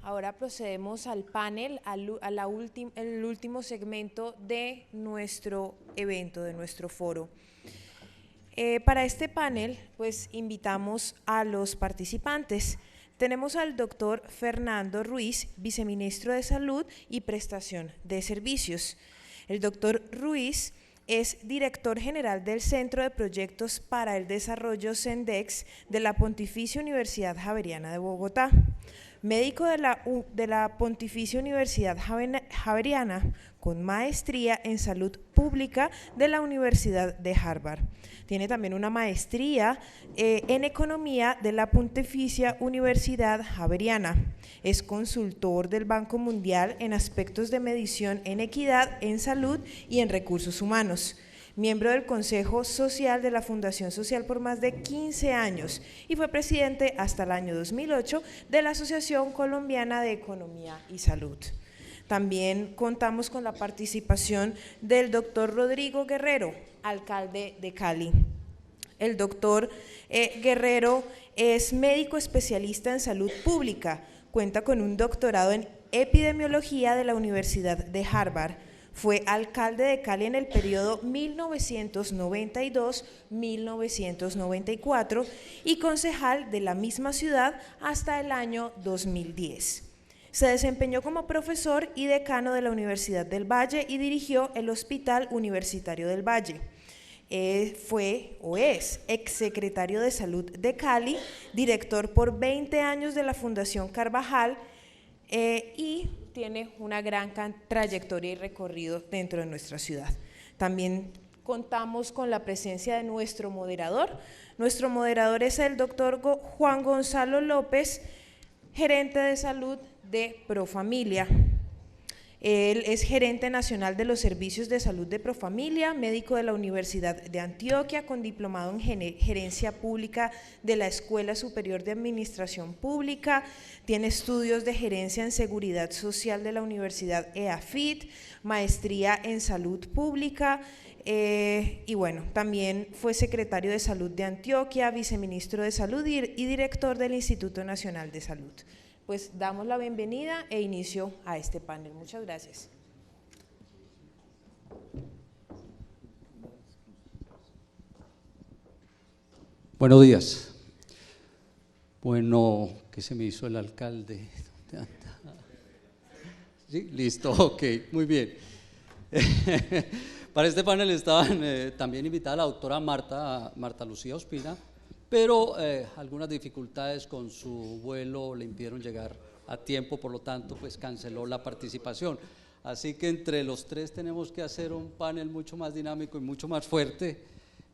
Ahora procedemos al panel, el último segmento de nuestro evento, de nuestro foro. Para este panel, pues invitamos a los participantes. Tenemos al doctor Fernando Ruiz, viceministro de Salud y Prestación de Servicios. El doctor Ruiz es director general del Centro de Proyectos para el Desarrollo CENDEX de la Pontificia Universidad Javeriana de Bogotá. Médico de la Pontificia Universidad Javeriana, con maestría en Salud Pública de la Universidad de Harvard. Tiene también una maestría en Economía de la Pontificia Universidad Javeriana. Es consultor del Banco Mundial en aspectos de medición en equidad, en salud y en recursos humanos. Miembro del Consejo Social de la Fundación Social por más de 15 años y fue presidente hasta el año 2008 de la Asociación Colombiana de Economía y Salud. También contamos con la participación del doctor Rodrigo Guerrero, alcalde de Cali. El doctor Guerrero es médico especialista en salud pública, cuenta con un doctorado en epidemiología de la Universidad de Harvard. Fue alcalde de Cali en el periodo 1992-1994 y concejal de la misma ciudad hasta el año 2010. Se desempeñó como profesor y decano de la Universidad del Valle y dirigió el Hospital Universitario del Valle. Fue o es exsecretario de Salud de Cali, director por 20 años de la Fundación Carvajal y tiene una gran trayectoria y recorrido dentro de nuestra ciudad. También contamos con la presencia de nuestro moderador. Nuestro moderador es el doctor Juan Gonzalo López, gerente de salud de Profamilia. Él es gerente nacional de los servicios de salud de Profamilia, médico de la Universidad de Antioquia, con diplomado en gerencia pública de la Escuela Superior de Administración Pública, tiene estudios de gerencia en seguridad social de la Universidad EAFIT, maestría en salud pública, y bueno, también fue secretario de Salud de Antioquia, viceministro de Salud y director del Instituto Nacional de Salud. Pues damos la bienvenida e inicio a este panel. Muchas gracias. Buenos días. Bueno, ¿qué se me hizo el alcalde? ¿Sí? Listo, ok, muy bien. Para este panel estaban también invitada la doctora Marta Lucía Ospina, pero algunas dificultades con su vuelo le impidieron llegar a tiempo, por lo tanto pues canceló la participación. Así que entre los tres tenemos que hacer un panel mucho más dinámico y mucho más fuerte.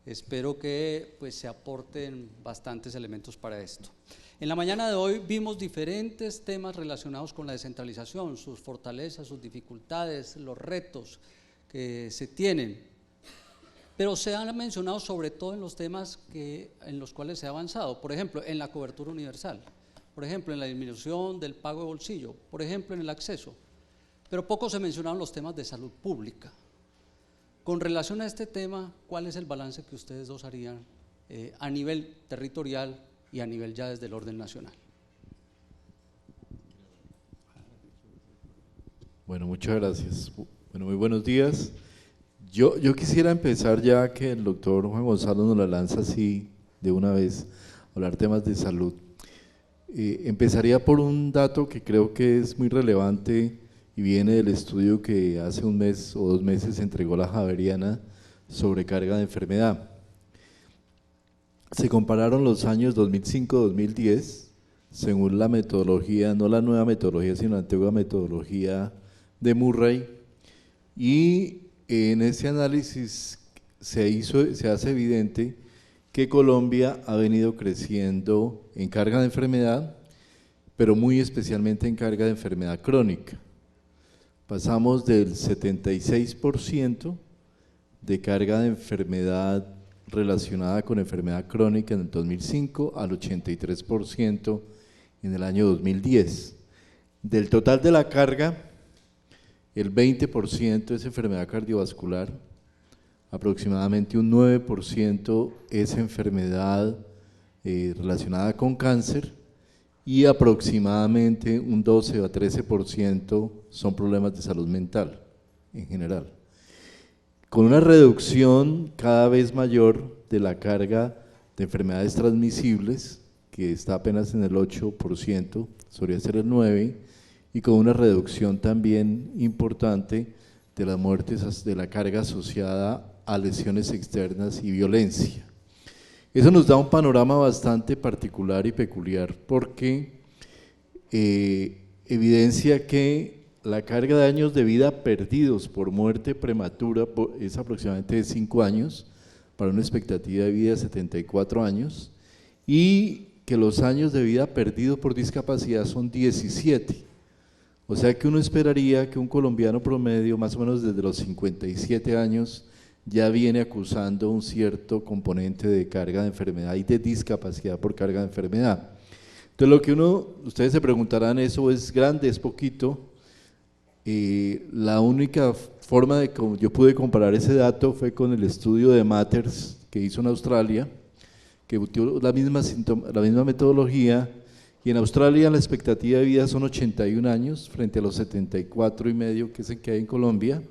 Espero que pues se aporten bastantes elementos para esto. En la mañana de hoy vimos diferentes temas relacionados con la descentralización, sus fortalezas, sus dificultades, los retos que se tienen. Pero se han mencionado sobre todo en los temas en los cuales se ha avanzado, por ejemplo, en la cobertura universal, por ejemplo, en la disminución del pago de bolsillo, por ejemplo, en el acceso, pero poco se mencionaron los temas de salud pública. Con relación a este tema, ¿cuál es el balance que ustedes dos harían a nivel territorial y a nivel ya desde el orden nacional? Bueno, muchas gracias. Bueno, muy buenos días. Yo quisiera empezar, ya que el doctor Juan Gonzalo nos la lanza así de una vez, hablar temas de salud. Empezaría por un dato que creo que es muy relevante y viene del estudio que hace un mes o 2 meses entregó la Javeriana sobre carga de enfermedad. Se compararon los años 2005-2010 según la metodología, no la nueva metodología, sino la antigua metodología de Murray, y en ese análisis se hace evidente que Colombia ha venido creciendo en carga de enfermedad, pero muy especialmente en carga de enfermedad crónica. Pasamos del 76% de carga de enfermedad relacionada con enfermedad crónica en el 2005 al 83% en el año 2010. Del total de la carga, el 20% es enfermedad cardiovascular, aproximadamente un 9% es enfermedad relacionada con cáncer y aproximadamente un 12 a 13% son problemas de salud mental en general, con una reducción cada vez mayor de la carga de enfermedades transmisibles, que está apenas en el 8%, solía ser el 9%, y con una reducción también importante de las muertes, de la carga asociada a lesiones externas y violencia. Eso nos da un panorama bastante particular y peculiar porque evidencia que la carga de años de vida perdidos por muerte prematura es aproximadamente de 5 años, para una expectativa de vida de 74 años, y que los años de vida perdidos por discapacidad son 17. O sea que uno esperaría que un colombiano promedio, más o menos desde los 57 años, ya viene acusando un cierto componente de carga de enfermedad y de discapacidad por carga de enfermedad. Entonces lo que ustedes se preguntarán, ¿eso es grande, es poquito? La única forma de que yo pude comparar ese dato fue con el estudio de Matters que hizo en Australia, que utilizó la misma metodología, y en Australia la expectativa de vida son 81 años frente a los 74 y medio que es el que hay en Colombia,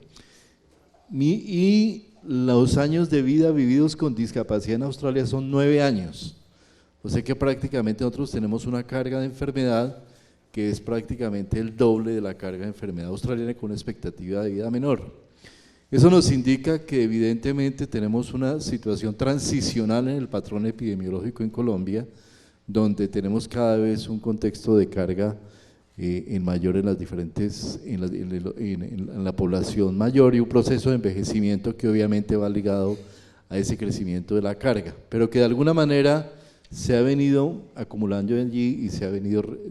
y los años de vida vividos con discapacidad en Australia son 9 años, o sea que prácticamente nosotros tenemos una carga de enfermedad que es prácticamente el doble de la carga de enfermedad australiana con una expectativa de vida menor. Eso nos indica que evidentemente tenemos una situación transicional en el patrón epidemiológico en Colombia, donde tenemos cada vez un contexto de carga en mayor en las diferentes, en la población mayor, y un proceso de envejecimiento que obviamente va ligado a ese crecimiento de la carga, pero que de alguna manera se ha venido acumulando allí y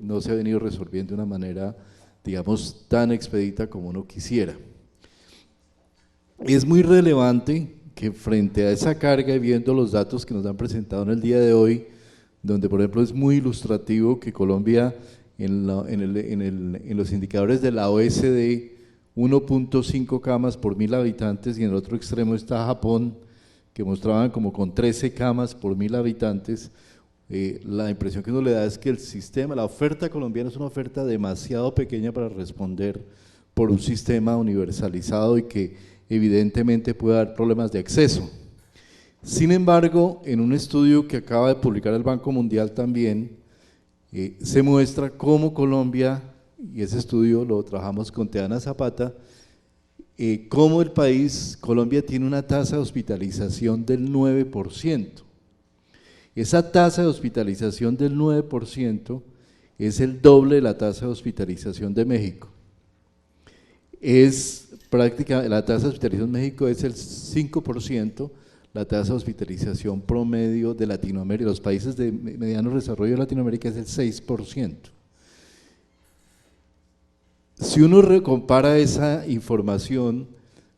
no se ha venido resolviendo de una manera, digamos, tan expedita como uno quisiera. Es muy relevante que frente a esa carga y viendo los datos que nos han presentado en el día de hoy, donde por ejemplo es muy ilustrativo que Colombia en los indicadores de la OSD 1.5 camas por 1000 habitantes, y en el otro extremo está Japón, que mostraban como con 13 camas por 1000 habitantes. La impresión que uno le da es que el sistema, la oferta colombiana es una oferta demasiado pequeña para responder por un sistema universalizado y que evidentemente puede dar problemas de acceso. Sin embargo, en un estudio que acaba de publicar el Banco Mundial también, se muestra cómo Colombia, y ese estudio lo trabajamos con Teana Zapata, cómo el país, Colombia, tiene una tasa de hospitalización del 9%. Esa tasa de hospitalización del 9% es el doble de la tasa de hospitalización de México. La tasa de hospitalización de México es el 5%, la tasa de hospitalización promedio de Latinoamérica, los países de mediano desarrollo de Latinoamérica, es el 6%. Si uno compara esa información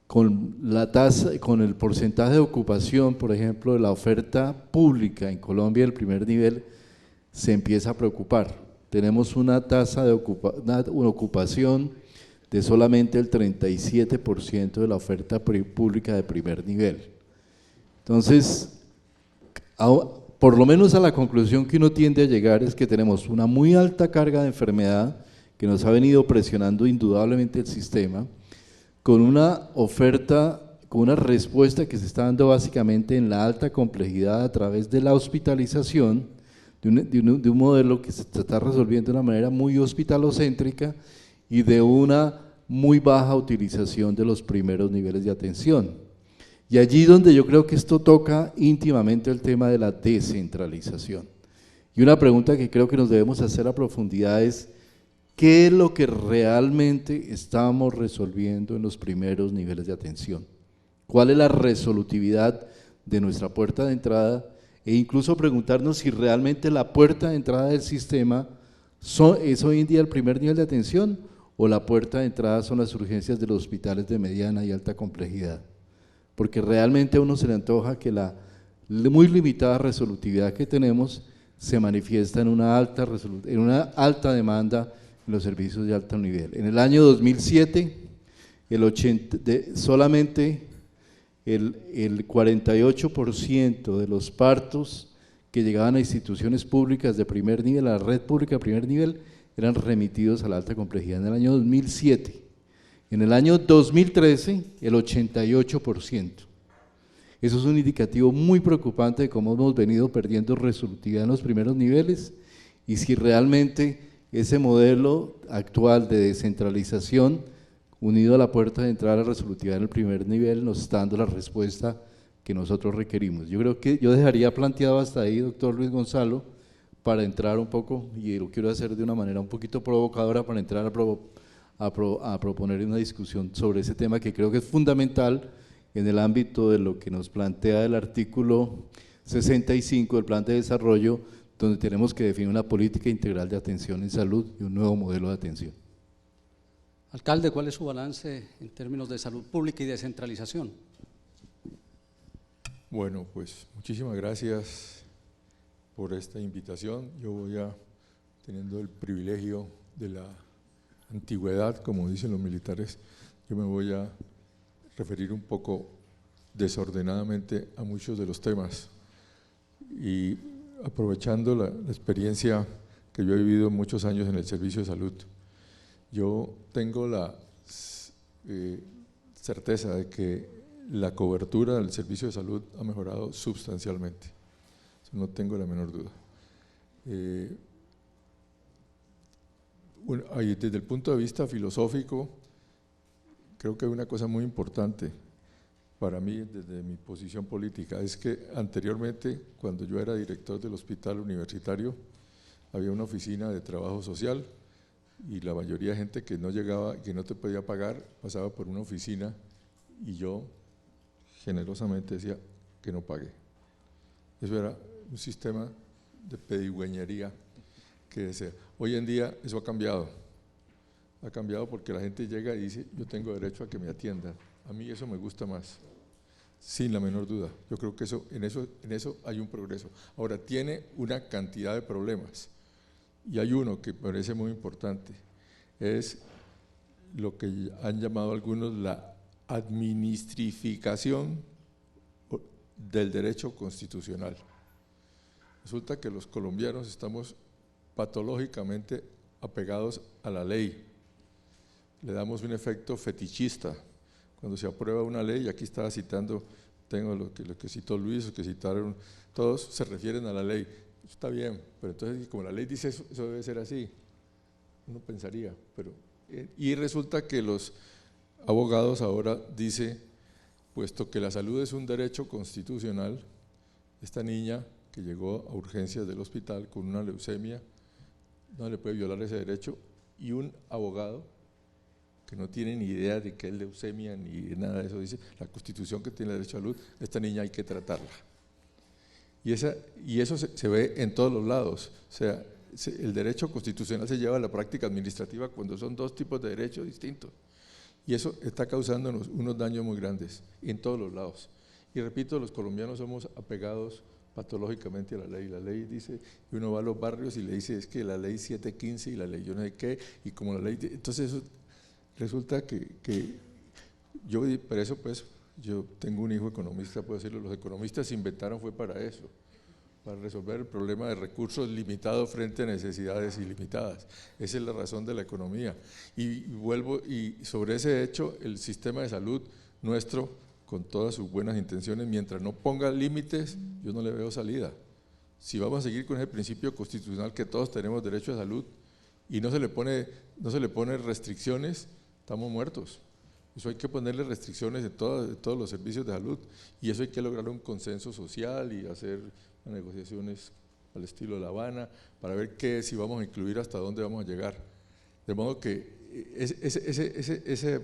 con la tasa, con el porcentaje de ocupación, por ejemplo, de la oferta pública en Colombia del primer nivel, se empieza a preocupar. Tenemos una tasa de una ocupación de solamente el 37% de la oferta pública de primer nivel. Entonces, por lo menos a la conclusión que uno tiende a llegar es que tenemos una muy alta carga de enfermedad que nos ha venido presionando indudablemente el sistema, con una oferta, con una respuesta que se está dando básicamente en la alta complejidad a través de la hospitalización, de un modelo que se está resolviendo de una manera muy hospitalocéntrica y de una muy baja utilización de los primeros niveles de atención. Y allí donde yo creo que esto toca íntimamente el tema de la descentralización. Y una pregunta que creo que nos debemos hacer a profundidad es, ¿qué es lo que realmente estamos resolviendo en los primeros niveles de atención? ¿Cuál es la resolutividad de nuestra puerta de entrada? E incluso preguntarnos si realmente la puerta de entrada del sistema es hoy en día el primer nivel de atención, o la puerta de entrada son las urgencias de los hospitales de mediana y alta complejidad. Porque realmente a uno se le antoja que la muy limitada resolutividad que tenemos se manifiesta en una alta demanda en los servicios de alto nivel. En el año 2007, solamente el 48% de los partos que llegaban a instituciones públicas de primer nivel, a la red pública de primer nivel, eran remitidos a la alta complejidad en el año 2007. En el año 2013, el 88%. Eso es un indicativo muy preocupante de cómo hemos venido perdiendo resolutividad en los primeros niveles y si realmente ese modelo actual de descentralización, unido a la puerta de entrada a la resolutividad en el primer nivel, nos está dando la respuesta que nosotros requerimos. Yo creo que yo dejaría planteado hasta ahí, doctor Luis Gonzalo, para entrar un poco, y lo quiero hacer de una manera un poquito provocadora, para entrar a proponer una discusión sobre ese tema que creo que es fundamental en el ámbito de lo que nos plantea el artículo 65 del Plan de Desarrollo, donde tenemos que definir una política integral de atención en salud y un nuevo modelo de atención. Alcalde, ¿cuál es su balance en términos de salud pública y descentralización? Bueno, pues muchísimas gracias por esta invitación. Yo voy teniendo el privilegio de la antigüedad, como dicen los militares, yo me voy a referir un poco desordenadamente a muchos de los temas y aprovechando la experiencia que yo he vivido muchos años en el servicio de salud, yo tengo la certeza de que la cobertura del servicio de salud ha mejorado sustancialmente, no tengo la menor duda. Bueno, desde el punto de vista filosófico, creo que hay una cosa muy importante para mí desde mi posición política, es que anteriormente, cuando yo era director del hospital universitario, había una oficina de trabajo social y la mayoría de gente que no llegaba, que no te podía pagar, pasaba por una oficina y yo generosamente decía que no pague. Eso era un sistema de pedigüeñería que desea. Hoy en día eso ha cambiado porque la gente llega y dice yo tengo derecho a que me atiendan. A mí eso me gusta más, sin la menor duda. Yo creo que en eso hay un progreso. Ahora, tiene una cantidad de problemas y hay uno que me parece muy importante, es lo que han llamado algunos la administrificación del derecho constitucional. Resulta que los colombianos estamos patológicamente apegados a la ley, le damos un efecto fetichista. Cuando se aprueba una ley, aquí estaba citando, tengo lo que citó Luis, lo que citaron, todos se refieren a la ley, está bien, pero entonces como la ley dice eso, eso debe ser así, uno pensaría, pero y resulta que los abogados ahora dicen, puesto que la salud es un derecho constitucional, esta niña que llegó a urgencias del hospital con una leucemia, no le puede violar ese derecho, y un abogado que no tiene ni idea de qué es leucemia ni nada de eso, dice, la Constitución que tiene el derecho a salud, esta niña hay que tratarla. Y eso se ve en todos los lados, o sea, el derecho constitucional se lleva a la práctica administrativa cuando son dos tipos de derechos distintos. Y eso está causando unos daños muy grandes en todos los lados. Y repito, los colombianos somos apegados patológicamente a la ley. La ley dice, y uno va a los barrios y le dice, es que la ley 715 y la ley yo no sé qué, y como la ley, entonces eso resulta que yo, por eso pues, yo tengo un hijo economista, puedo decirlo, los economistas se inventaron fue para eso, para resolver el problema de recursos limitados frente a necesidades ilimitadas. Esa es la razón de la economía. Y vuelvo, y sobre ese hecho, el sistema de salud nuestro, con todas sus buenas intenciones, mientras no ponga límites, yo no le veo salida. Si vamos a seguir con ese principio constitucional que todos tenemos derecho a salud y no se le pone restricciones, estamos muertos. Eso hay que ponerle restricciones en todos los servicios de salud y eso hay que lograr un consenso social y hacer negociaciones al estilo de La Habana para ver si vamos a incluir hasta dónde vamos a llegar. De modo que ese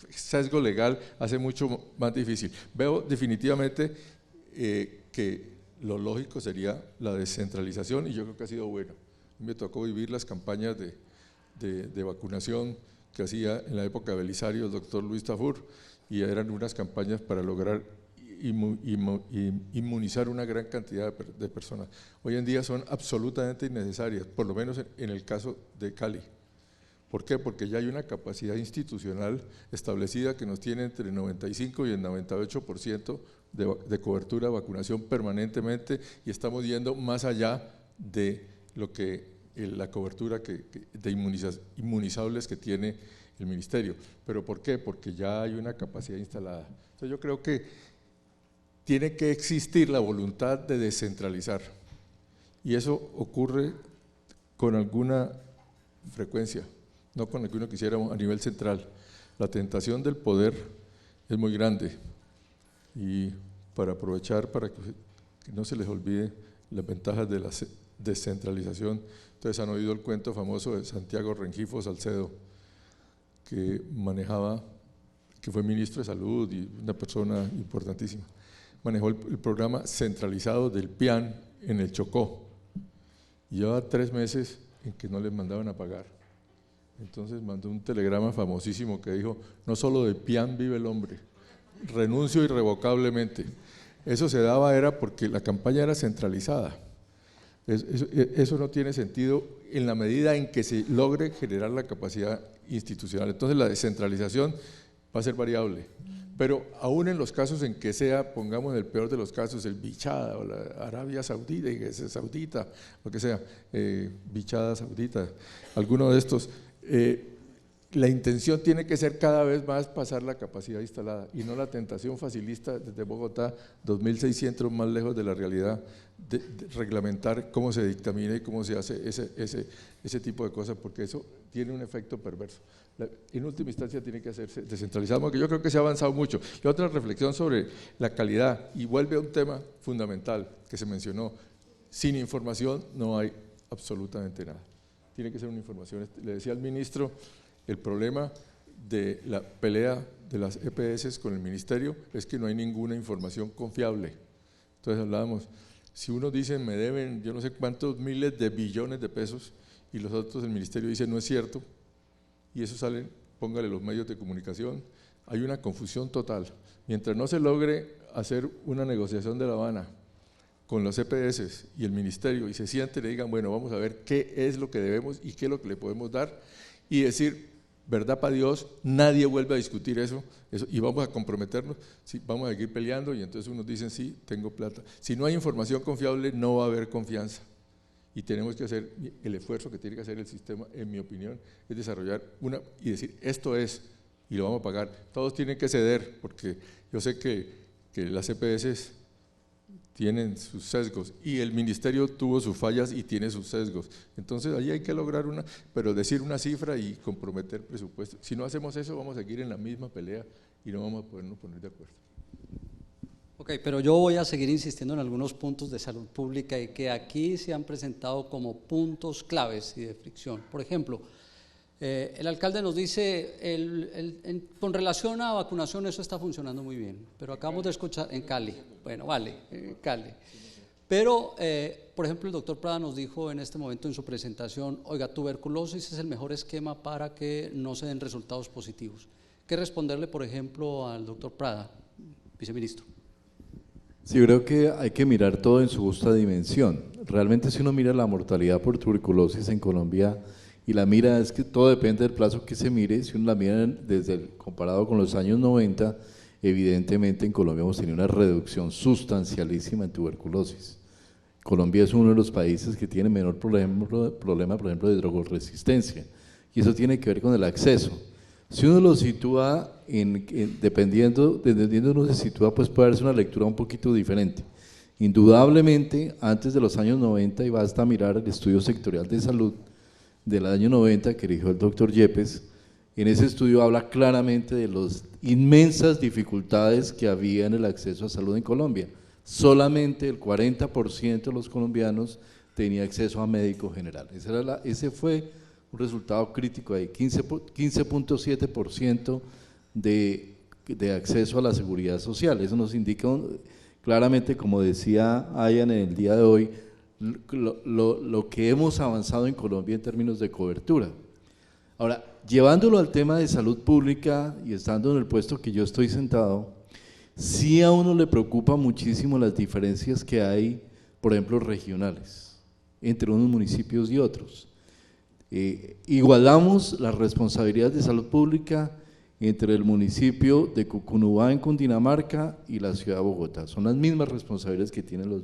sesgo legal hace mucho más difícil. Veo definitivamente que lo lógico sería la descentralización y yo creo que ha sido bueno. Me tocó vivir las campañas de vacunación que hacía en la época de Belisario el doctor Luis Tafur y eran unas campañas para lograr inmunizar una gran cantidad de personas. Hoy en día son absolutamente innecesarias, por lo menos en el caso de Cali, ¿Por qué? Porque ya hay una capacidad institucional establecida que nos tiene entre el 95 y el 98% de cobertura de vacunación permanentemente, y estamos yendo más allá de lo que la cobertura de inmunizables que tiene el ministerio. ¿Pero por qué? Porque ya hay una capacidad instalada. Entonces yo creo que tiene que existir la voluntad de descentralizar, y eso ocurre con alguna frecuencia, no con lo que uno quisiera a nivel central. La tentación del poder es muy grande, y para aprovechar, para que no se les olvide las ventajas de la descentralización, ustedes han oído el cuento famoso de Santiago Rengifo Salcedo, que manejaba, que fue ministro de Salud y una persona importantísima, manejó el programa centralizado del PIAN en el Chocó, y llevaba 3 meses en que no les mandaban a pagar. Entonces mandó un telegrama famosísimo que dijo: no solo de PIAN vive el hombre, renuncio irrevocablemente. Eso se daba era porque la campaña era centralizada. Eso no tiene sentido en la medida en que se logre generar la capacidad institucional. Entonces la descentralización va a ser variable, pero aún en los casos en que sea, pongamos en el peor de los casos, el Bichada o la Arabia Saudita, lo que sea, Bichada Saudita, alguno de estos, la intención tiene que ser cada vez más pasar la capacidad instalada, y no la tentación facilista desde Bogotá, 2.600 más lejos de la realidad, de reglamentar cómo se dictamina y cómo se hace ese tipo de cosas, porque eso tiene un efecto perverso. En última instancia tiene que hacerse descentralizado, porque yo creo que se ha avanzado mucho. Y otra reflexión sobre la calidad, y vuelve a un tema fundamental que se mencionó: sin información no hay absolutamente nada. Tiene que ser una información. Le decía al ministro, el problema de la pelea de las EPS con el ministerio es que no hay ninguna información confiable. Entonces hablábamos, si uno dice me deben yo no sé cuántos miles de billones de pesos, y los otros, el ministerio dice no es cierto, y eso salen, póngale los medios de comunicación, hay una confusión total. Mientras no se logre hacer una negociación de La Habana con los EPS y el ministerio, y se sienten y digan, bueno, vamos a ver qué es lo que debemos y qué es lo que le podemos dar, y decir, verdad para Dios, nadie vuelve a discutir eso y vamos a comprometernos, sí, vamos a seguir peleando, y entonces unos dicen, sí, tengo plata. Si no hay información confiable, no va a haber confianza, y tenemos que hacer el esfuerzo que tiene que hacer el sistema, en mi opinión, es desarrollar y decir, esto es, y lo vamos a pagar. Todos tienen que ceder, porque yo sé que las EPS tienen sus sesgos, y el ministerio tuvo sus fallas y tiene sus sesgos. Entonces ahí hay que lograr pero decir una cifra y comprometer presupuesto. Si no hacemos eso, vamos a seguir en la misma pelea y no vamos a podernos poner de acuerdo. Ok, pero yo voy a seguir insistiendo en algunos puntos de salud pública y que aquí se han presentado como puntos claves y de fricción. Por ejemplo, el alcalde nos dice, con relación a vacunación eso está funcionando muy bien, pero acabamos de escuchar en Cali, bueno, vale, en Cali. Pero, por ejemplo, el doctor Prada nos dijo en este momento en su presentación, oiga, tuberculosis es el mejor esquema para que no se den resultados positivos. ¿Qué responderle, por ejemplo, al doctor Prada, viceministro? Sí, yo creo que hay que mirar todo en su justa dimensión. Realmente, si uno mira la mortalidad por tuberculosis en Colombia, y la mira, es que todo depende del plazo que se mire. Si uno la mira comparado con los años 90, evidentemente en Colombia hemos tenido una reducción sustancialísima en tuberculosis. Colombia es uno de los países que tiene menor problema, por ejemplo, de drogoresistencia, y eso tiene que ver con el acceso. Si uno lo sitúa, dependiendo de donde uno se sitúa, pues puede darse una lectura un poquito diferente. Indudablemente, antes de los años 90, y basta mirar el estudio sectorial de salud del año 90 que dirigió el doctor Yepes, en ese estudio habla claramente de las inmensas dificultades que había en el acceso a salud en Colombia. Solamente el 40% de los colombianos tenía acceso a médico general. Ese fue un resultado crítico ahí, 15.7% de acceso a la seguridad social. Eso nos indica claramente, como decía Ayan en el día de hoy, lo que hemos avanzado en Colombia en términos de cobertura. Ahora, llevándolo al tema de salud pública y estando en el puesto que yo estoy sentado, sí a uno le preocupa muchísimo las diferencias que hay, por ejemplo, regionales, entre unos municipios y otros. Igualamos las responsabilidades de salud pública entre el municipio de Cucunubá en Cundinamarca y la ciudad de Bogotá. Son las mismas responsabilidades que tienen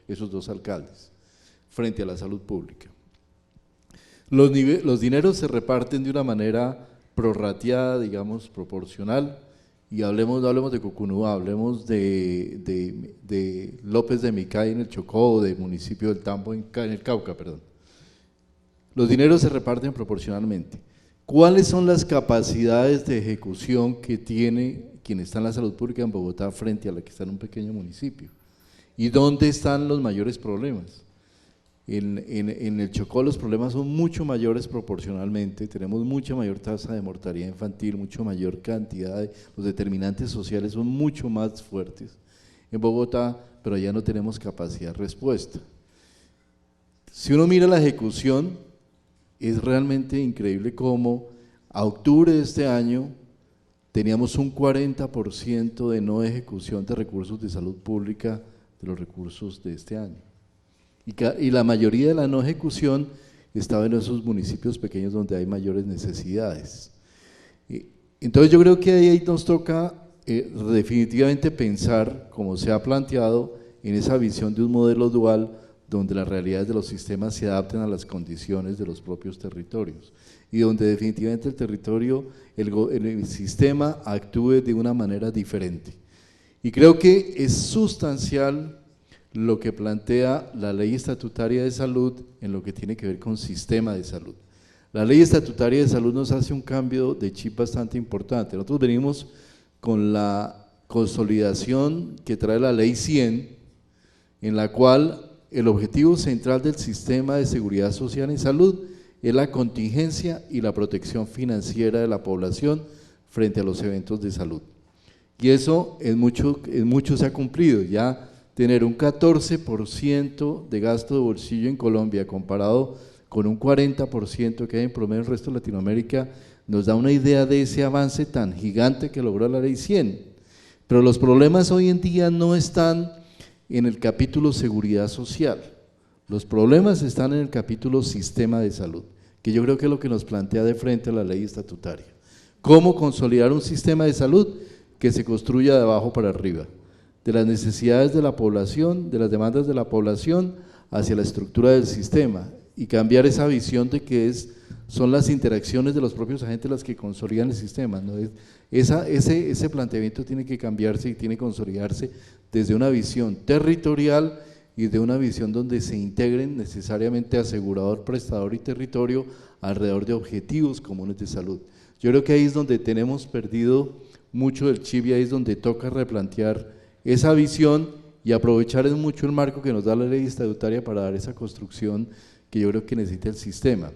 esos dos alcaldes frente a la salud pública. Los dineros se reparten de una manera prorrateada, digamos, proporcional, y no hablemos de Cucunubá, hablemos de López de Micay en el Chocó, o del municipio del Tambo en el Cauca, perdón. Los dineros se reparten proporcionalmente. ¿Cuáles son las capacidades de ejecución que tiene quien está en la salud pública en Bogotá frente a la que está en un pequeño municipio? ¿Y dónde están los mayores problemas? En el Chocó los problemas son mucho mayores proporcionalmente, tenemos mucha mayor tasa de mortalidad infantil, mucho mayor cantidad, los determinantes sociales son mucho más fuertes en Bogotá, pero allá no tenemos capacidad de respuesta. Si uno mira la ejecución, es realmente increíble cómo a octubre de este año teníamos un 40% de no ejecución de recursos de salud pública de los recursos de este año. Y la mayoría de la no ejecución estaba en esos municipios pequeños donde hay mayores necesidades. Entonces yo creo que ahí nos toca definitivamente pensar, como se ha planteado, en esa visión de un modelo dual donde las realidades de los sistemas se adapten a las condiciones de los propios territorios y donde definitivamente el territorio, el sistema actúe de una manera diferente. Y creo que es sustancial lo que plantea la ley estatutaria de salud en lo que tiene que ver con sistema de salud. La ley estatutaria de salud nos hace un cambio de chip bastante importante. Nosotros venimos con la consolidación que trae la ley 100, en la cual el objetivo central del sistema de seguridad social y salud es la contingencia y la protección financiera de la población frente a los eventos de salud. Y eso en mucho se ha cumplido. Ya tener un 14% de gasto de bolsillo en Colombia comparado con un 40% que hay en promedio en el resto de Latinoamérica, nos da una idea de ese avance tan gigante que logró la ley 100. Pero los problemas hoy en día no están en el capítulo seguridad social, los problemas están en el capítulo sistema de salud, que yo creo que es lo que nos plantea de frente a la ley estatutaria. ¿Cómo consolidar un sistema de salud que se construya de abajo para arriba? De las necesidades de la población, de las demandas de la población hacia la estructura del sistema y cambiar esa visión de que son las interacciones de los propios agentes las que consolidan el sistema, ¿no? Ese planteamiento tiene que cambiarse y tiene que consolidarse desde una visión territorial y de una visión donde se integren necesariamente asegurador, prestador y territorio alrededor de objetivos comunes de salud. Yo creo que ahí es donde tenemos perdido mucho del chip y ahí es donde toca replantear esa visión y aprovechar mucho el marco que nos da la ley estatutaria para dar esa construcción que yo creo que necesita el sistema.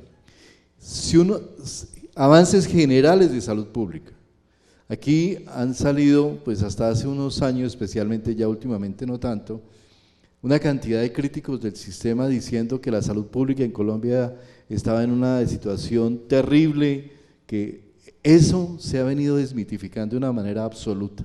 Avances generales de salud pública. Aquí han salido, pues hasta hace unos años, especialmente ya últimamente no tanto, una cantidad de críticos del sistema diciendo que la salud pública en Colombia estaba en una situación terrible, que eso se ha venido desmitificando de una manera absoluta.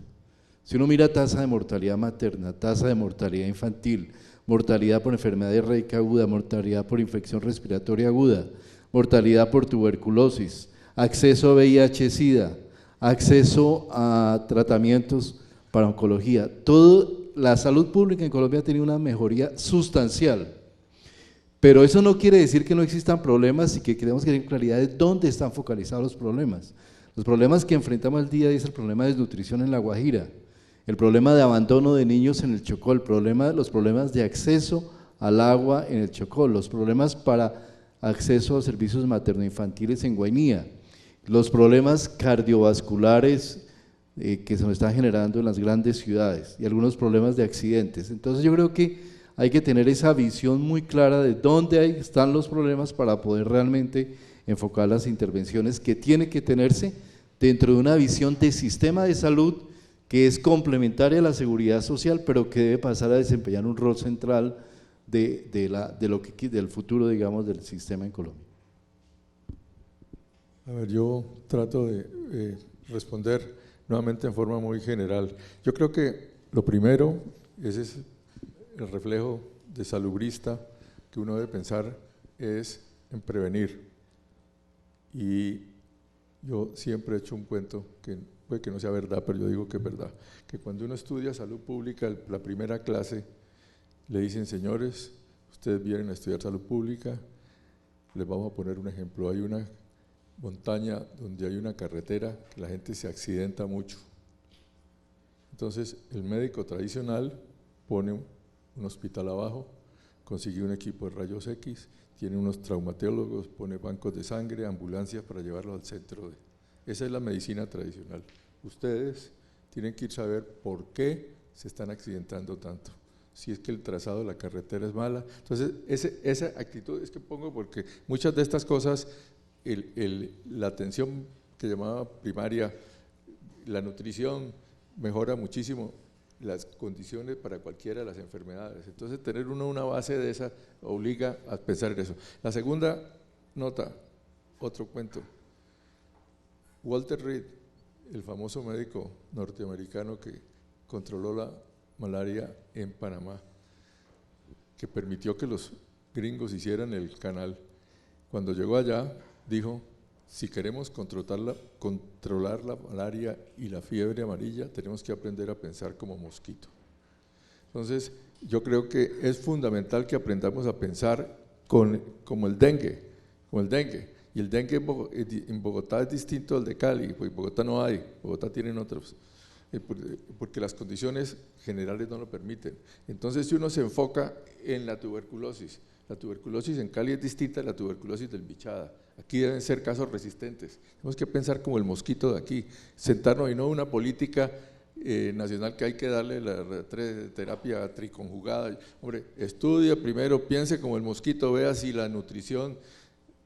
Si uno mira tasa de mortalidad materna, tasa de mortalidad infantil, mortalidad por enfermedad diarreica aguda, mortalidad por infección respiratoria aguda, mortalidad por tuberculosis, acceso a VIH-Sida, acceso a tratamientos para oncología, la salud pública en Colombia ha tenido una mejoría sustancial, pero eso no quiere decir que no existan problemas y que tenemos que tener claridad de dónde están focalizados los problemas. Los problemas que enfrentamos al día a día es el problema de desnutrición en La Guajira, el problema de abandono de niños en el Chocó, los problemas de acceso al agua en el Chocó, los problemas para acceso a servicios materno-infantiles en Guainía, los problemas cardiovasculares que se nos están generando en las grandes ciudades y algunos problemas de accidentes. Entonces yo creo que hay que tener esa visión muy clara de dónde están los problemas para poder realmente enfocar las intervenciones que tiene que tenerse dentro de una visión de sistema de salud que es complementaria a la seguridad social, pero que debe pasar a desempeñar un rol central del futuro, digamos, del sistema en Colombia. A ver, yo trato de responder nuevamente en forma muy general. Yo creo que lo primero, ese es el reflejo de salubrista que uno debe pensar, es en prevenir. Y yo siempre he hecho un cuento que puede que no sea verdad, pero yo digo que es verdad, que cuando uno estudia salud pública, la primera clase, le dicen, señores, ustedes vienen a estudiar salud pública, les vamos a poner un ejemplo, hay una montaña donde hay una carretera que la gente se accidenta mucho. Entonces el médico tradicional pone un hospital abajo, consigue un equipo de rayos X, tiene unos traumatólogos, pone bancos de sangre, ambulancias para llevarlos al centro. Esa es la medicina tradicional. Ustedes tienen que ir a saber por qué se están accidentando tanto. Si es que el trazado de la carretera es mala. Entonces, esa actitud es que pongo porque muchas de estas cosas, la atención que llamaba primaria, la nutrición, mejora muchísimo las condiciones para cualquiera de las enfermedades. Entonces, tener uno una base de esa obliga a pensar en eso. La segunda nota, otro cuento. Walter Reed, el famoso médico norteamericano que controló la malaria en Panamá, que permitió que los gringos hicieran el canal. Cuando llegó allá, dijo, si queremos controlar la malaria y la fiebre amarilla, tenemos que aprender a pensar como mosquito. Entonces, yo creo que es fundamental que aprendamos a pensar como el dengue, Y el dengue en Bogotá es distinto al de Cali, porque en Bogotá no hay, Bogotá tienen otros, porque las condiciones generales no lo permiten. Entonces, si uno se enfoca en la tuberculosis en Cali es distinta a la tuberculosis del Bichada. Aquí deben ser casos resistentes. Tenemos que pensar como el mosquito de aquí, sentarnos y no una política nacional que hay que darle la terapia triconjugada. Hombre, estudie primero, piense como el mosquito, vea si la nutrición,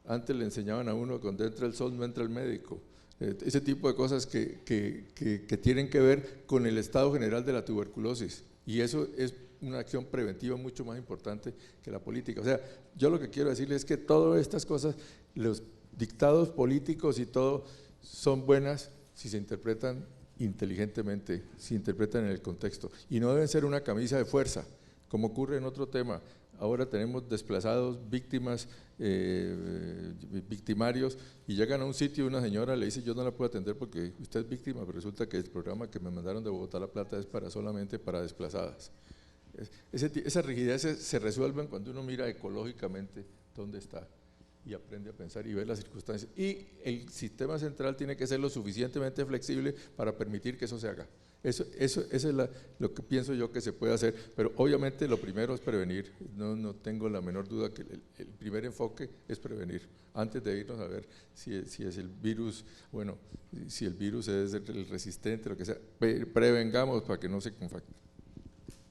antes le enseñaban a uno cuando entra el sol no entra el médico. Ese tipo de cosas que tienen que ver con el estado general de la tuberculosis, y eso es una acción preventiva mucho más importante que la política. O sea, yo lo que quiero decirles es que todas estas cosas, los dictados políticos y todo, son buenas si se interpretan inteligentemente, si interpretan en el contexto, y no deben ser una camisa de fuerza, como ocurre en otro tema. Ahora tenemos desplazados, víctimas, victimarios, y llegan a un sitio y una señora le dice, yo no la puedo atender porque usted es víctima, pero resulta que el programa que me mandaron de Bogotá a La Plata es solamente para desplazadas. Esas rigideces se resuelven cuando uno mira ecológicamente dónde está y aprende a pensar y ver las circunstancias. Y el sistema central tiene que ser lo suficientemente flexible para permitir que eso se haga. Eso es lo que pienso yo que se puede hacer, pero obviamente lo primero es prevenir. No tengo la menor duda que el primer enfoque es prevenir, antes de irnos a ver si es el virus, bueno, si el virus es el resistente, lo que sea, prevengamos para que no se confacte.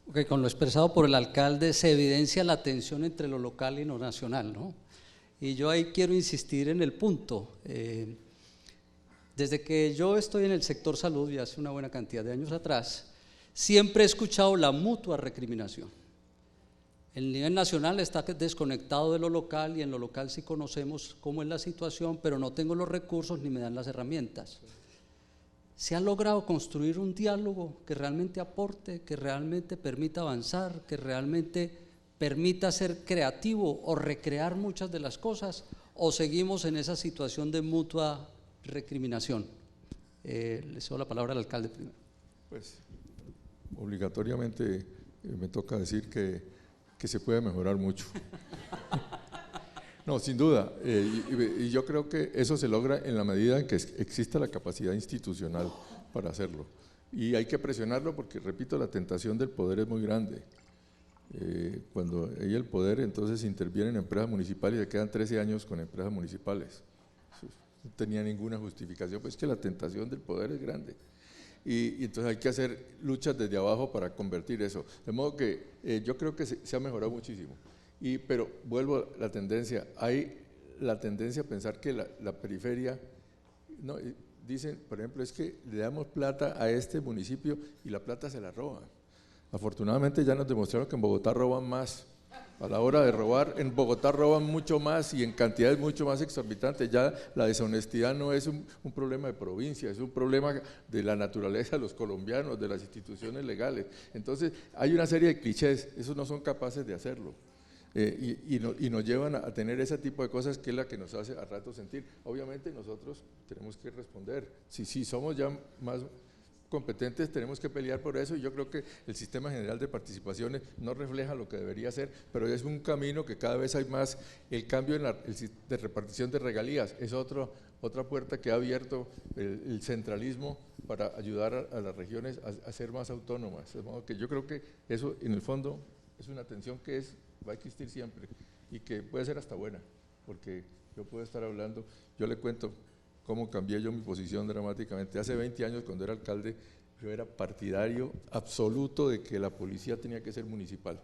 Okay, con lo expresado por el alcalde se evidencia la tensión entre lo local y lo nacional, ¿no? Y yo ahí quiero insistir en el punto. Desde que yo estoy en el sector salud, y hace una buena cantidad de años atrás, siempre he escuchado la mutua recriminación. El nivel nacional está desconectado de lo local, y en lo local sí conocemos cómo es la situación, pero no tengo los recursos ni me dan las herramientas. ¿Se ha logrado construir un diálogo que realmente aporte, que realmente permita avanzar, que realmente permita ser creativo o recrear muchas de las cosas, o seguimos en esa situación de mutua recriminación? Le cedo la palabra al alcalde primero. Pues obligatoriamente me toca decir que se puede mejorar mucho. No, sin duda, y yo creo que eso se logra en la medida en que exista la capacidad institucional para hacerlo, y hay que presionarlo porque, repito, la tentación del poder es muy grande. Cuando hay el poder, entonces intervienen empresas municipales y se quedan 13 años con empresas municipales. No tenía ninguna justificación, pues que la tentación del poder es grande. Y entonces hay que hacer luchas desde abajo para convertir eso. De modo que yo creo que se ha mejorado muchísimo. Pero vuelvo a la tendencia, hay la tendencia a pensar que la periferia, no, dicen, por ejemplo, es que le damos plata a este municipio y la plata se la roban. Afortunadamente ya nos demostraron que en Bogotá roban más. A la hora de robar, en Bogotá roban mucho más y en cantidades mucho más exorbitantes. Ya la deshonestidad no es un problema de provincia, es un problema de la naturaleza de los colombianos, de las instituciones legales. Entonces hay una serie de clichés, esos no son capaces de hacerlo. y nos llevan a tener ese tipo de cosas que es la que nos hace a rato sentir. Obviamente nosotros tenemos que responder, si somos ya más competentes tenemos que pelear por eso, y yo creo que el sistema general de participaciones no refleja lo que debería ser, pero es un camino que cada vez hay más. El cambio en de repartición de regalías es otra puerta que ha abierto el centralismo para ayudar a las regiones a ser más autónomas, de modo que yo creo que eso en el fondo es una tensión que va a existir siempre y que puede ser hasta buena, porque yo puedo estar hablando, yo le cuento cómo cambié yo mi posición dramáticamente. Hace 20 años, cuando era alcalde, yo era partidario absoluto de que la policía tenía que ser municipal.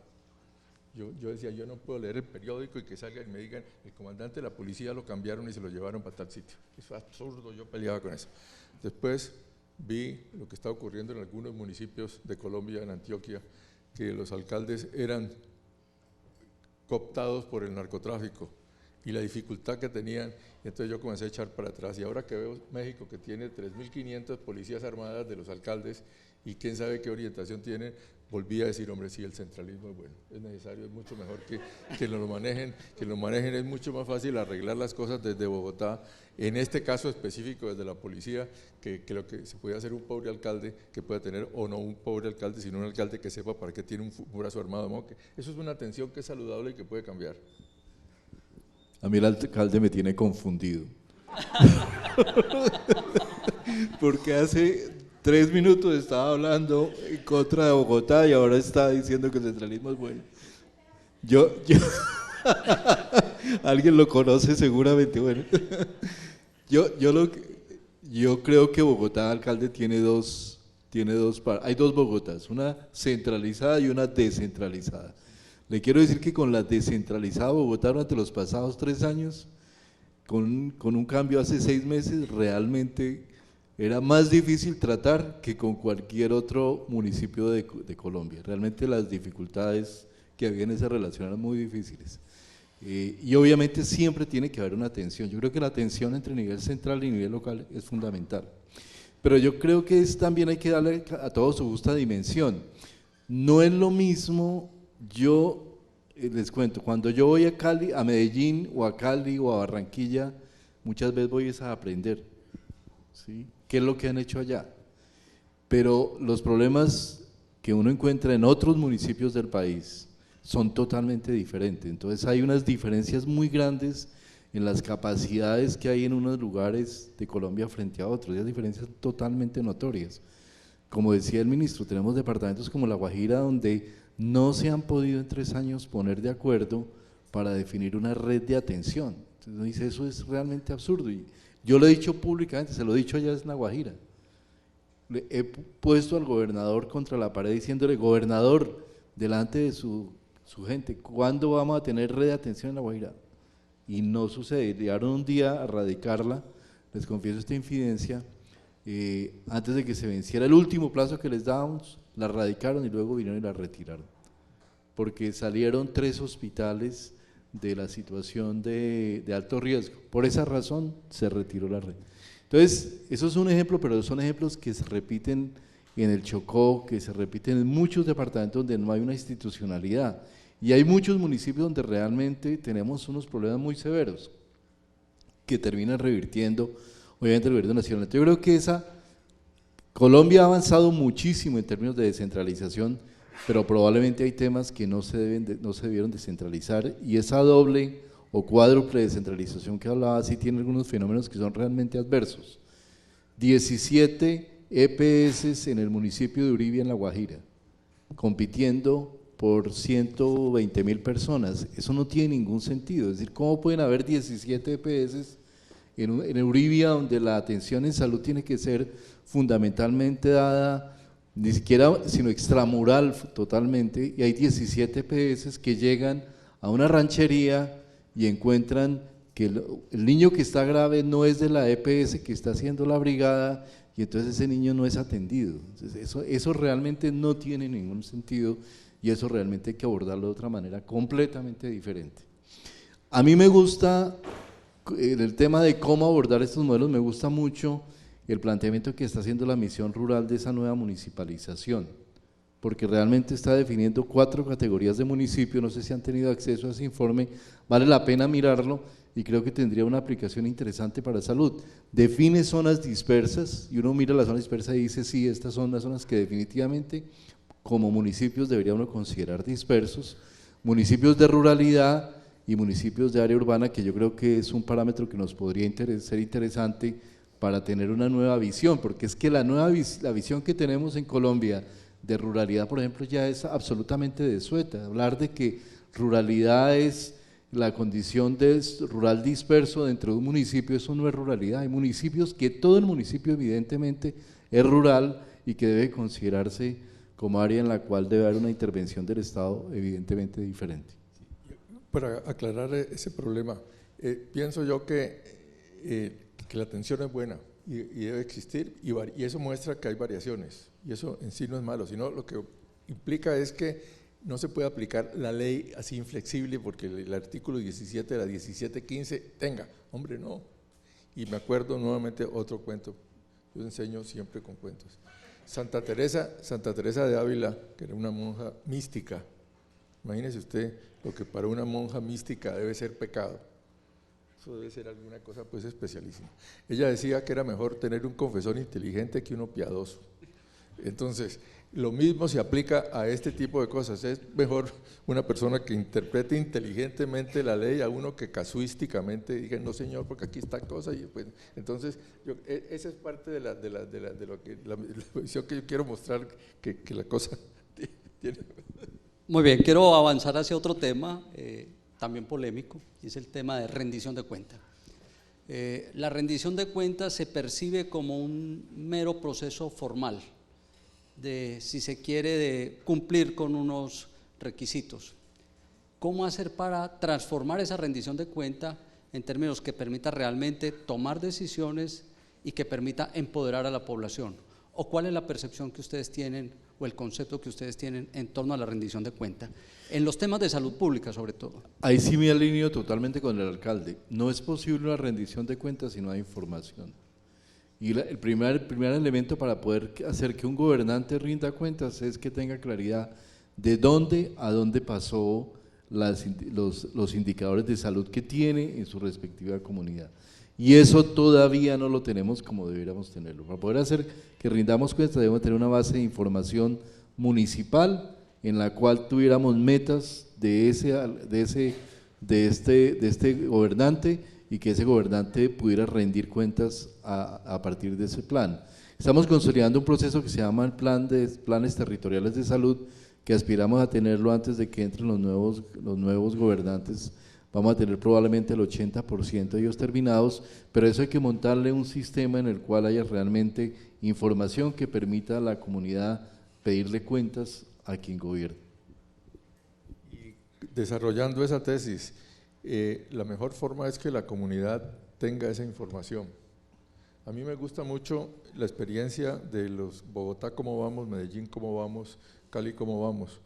Yo decía, yo no puedo leer el periódico y que salgan y me digan, el comandante de la policía lo cambiaron y se lo llevaron para tal sitio. Eso es absurdo, yo peleaba con eso. Después vi lo que está ocurriendo en algunos municipios de Colombia, en Antioquia, que los alcaldes eran cooptados por el narcotráfico y la dificultad que tenían, y entonces yo comencé a echar para atrás, y ahora que veo México, que tiene 3.500 policías armadas de los alcaldes, y quién sabe qué orientación tienen, volví a decir, hombre, sí, el centralismo es bueno, es necesario, es mucho mejor que lo manejen, es mucho más fácil arreglar las cosas desde Bogotá, en este caso específico desde la policía, que lo que se puede hacer un pobre alcalde, que pueda tener, o no un pobre alcalde, sino un alcalde que sepa para qué tiene un brazo armado, ¿no? Eso es una tensión que es saludable y que puede cambiar. A mí el alcalde me tiene confundido. Porque hace 3 minutos estaba hablando en contra de Bogotá y ahora está diciendo que el centralismo es bueno. Alguien lo conoce seguramente, bueno. Yo creo que Bogotá, alcalde, hay dos Bogotas, una centralizada y una descentralizada. Le quiero decir que con la descentralizada Bogotá durante los pasados 3 años, con un cambio hace 6 meses, realmente era más difícil tratar que con cualquier otro municipio de Colombia. Realmente las dificultades que había en esa relación eran muy difíciles. Y obviamente siempre tiene que haber una tensión. Yo creo que la tensión entre nivel central y nivel local es fundamental. Pero yo creo que también hay que darle a todo su justa dimensión. No es lo mismo, les cuento, cuando yo voy a Cali, a Medellín o a Cali o a Barranquilla, muchas veces voy a aprender, ¿sí? ¿Qué es lo que han hecho allá? Pero los problemas que uno encuentra en otros municipios del país son totalmente diferentes, entonces hay unas diferencias muy grandes en las capacidades que hay en unos lugares de Colombia frente a otros, esas diferencias totalmente notorias. Como decía el ministro, tenemos departamentos como La Guajira donde no se han podido en 3 años poner de acuerdo para definir una red de atención. Entonces uno dice, eso es realmente absurdo, y yo lo he dicho públicamente, se lo he dicho allá en La Guajira. Le he puesto al gobernador contra la pared diciéndole, gobernador, delante de su gente, ¿cuándo vamos a tener red de atención en La Guajira? Y no sucede, llegaron un día a radicarla, les confieso esta infidencia, antes de que se venciera el último plazo que les dábamos, la radicaron y luego vinieron y la retiraron, porque salieron 3 hospitales de la situación de alto riesgo, por esa razón se retiró la red. Entonces, eso es un ejemplo, pero son ejemplos que se repiten en el Chocó, que se repiten en muchos departamentos donde no hay una institucionalidad, y hay muchos municipios donde realmente tenemos unos problemas muy severos, que terminan revirtiendo, obviamente, el gobierno nacional. Yo creo que Colombia ha avanzado muchísimo en términos de descentralización, pero probablemente hay temas que no se debieron descentralizar, y esa doble o cuádruple descentralización que hablaba sí tiene algunos fenómenos que son realmente adversos. 17 EPS en el municipio de Uribe, en La Guajira, compitiendo por 120.000 personas, eso no tiene ningún sentido. Es decir, ¿cómo pueden haber 17 EPS en Uribe, donde la atención en salud tiene que ser fundamentalmente dada, ni siquiera, sino extramural totalmente, y hay 17 EPS que llegan a una ranchería y encuentran que el niño que está grave no es de la EPS que está haciendo la brigada, y entonces ese niño no es atendido. Entonces eso realmente no tiene ningún sentido, y eso realmente hay que abordarlo de otra manera completamente diferente. A mí me gusta, en el tema de cómo abordar estos modelos, me gusta mucho el planteamiento que está haciendo la misión rural de esa nueva municipalización, porque realmente está definiendo 4 categorías de municipio. No sé si han tenido acceso a ese informe, vale la pena mirarlo y creo que tendría una aplicación interesante para salud. Define zonas dispersas y uno mira las zonas dispersas y dice, sí, estas son las zonas que definitivamente como municipios debería uno considerar dispersos, municipios de ruralidad y municipios de área urbana, que yo creo que es un parámetro que nos podría ser interesante para tener una nueva visión, porque es que la visión que tenemos en Colombia de ruralidad, por ejemplo, ya es absolutamente desueta. Hablar de que ruralidad es la condición de rural disperso dentro de un municipio, eso no es ruralidad. Hay municipios que todo el municipio evidentemente es rural y que debe considerarse como área en la cual debe haber una intervención del Estado evidentemente diferente. Para aclarar ese problema, pienso yo que la atención es buena y debe existir, y eso muestra que hay variaciones, y eso en sí no es malo, sino lo que implica es que no se puede aplicar la ley así inflexible porque el artículo 17 de la 1715 tenga, hombre, no. Y me acuerdo nuevamente otro cuento, yo enseño siempre con cuentos. Santa Teresa de Ávila, que era una monja mística, imagínese usted lo que para una monja mística debe ser pecado, eso debe ser alguna cosa pues especialísima. Ella decía que era mejor tener un confesor inteligente que uno piadoso. Entonces, lo mismo se aplica a este tipo de cosas, es mejor una persona que interprete inteligentemente la ley a uno que casuísticamente diga, no señor, porque aquí está cosa, y pues, entonces, esa es parte de la visión que yo quiero mostrar, que la cosa tiene. Muy bien, quiero avanzar hacia otro tema, también polémico, y es el tema de rendición de cuentas. La rendición de cuentas se percibe como un mero proceso formal, de, si se quiere, de cumplir con unos requisitos. ¿Cómo hacer para transformar esa rendición de cuenta en términos que permita realmente tomar decisiones y que permita empoderar a la población? ¿O cuál es la percepción que ustedes tienen o el concepto que ustedes tienen en torno a la rendición de cuenta? En los temas de salud pública, sobre todo. Ahí sí me alineo totalmente con el alcalde. No es posible una rendición de cuentas si no hay información. Y el primer elemento para poder hacer que un gobernante rinda cuentas es que tenga claridad de dónde a dónde pasó los indicadores de salud que tiene en su respectiva comunidad. Y eso todavía no lo tenemos como deberíamos tenerlo. Para poder hacer que rindamos cuentas debemos tener una base de información municipal en la cual tuviéramos metas de este gobernante y que ese gobernante pudiera rendir cuentas a partir de ese plan. Estamos consolidando un proceso que se llama el planes territoriales de salud, que aspiramos a tenerlo antes de que entren los nuevos gobernantes. Vamos a tener probablemente el 80% de ellos terminados, pero eso hay que montarle un sistema en el cual haya realmente información que permita a la comunidad pedirle cuentas a quien gobierna. Y desarrollando esa tesis, la mejor forma es que la comunidad tenga esa información. A mí me gusta mucho la experiencia de los Bogotá cómo vamos, Medellín cómo vamos, Cali cómo vamos,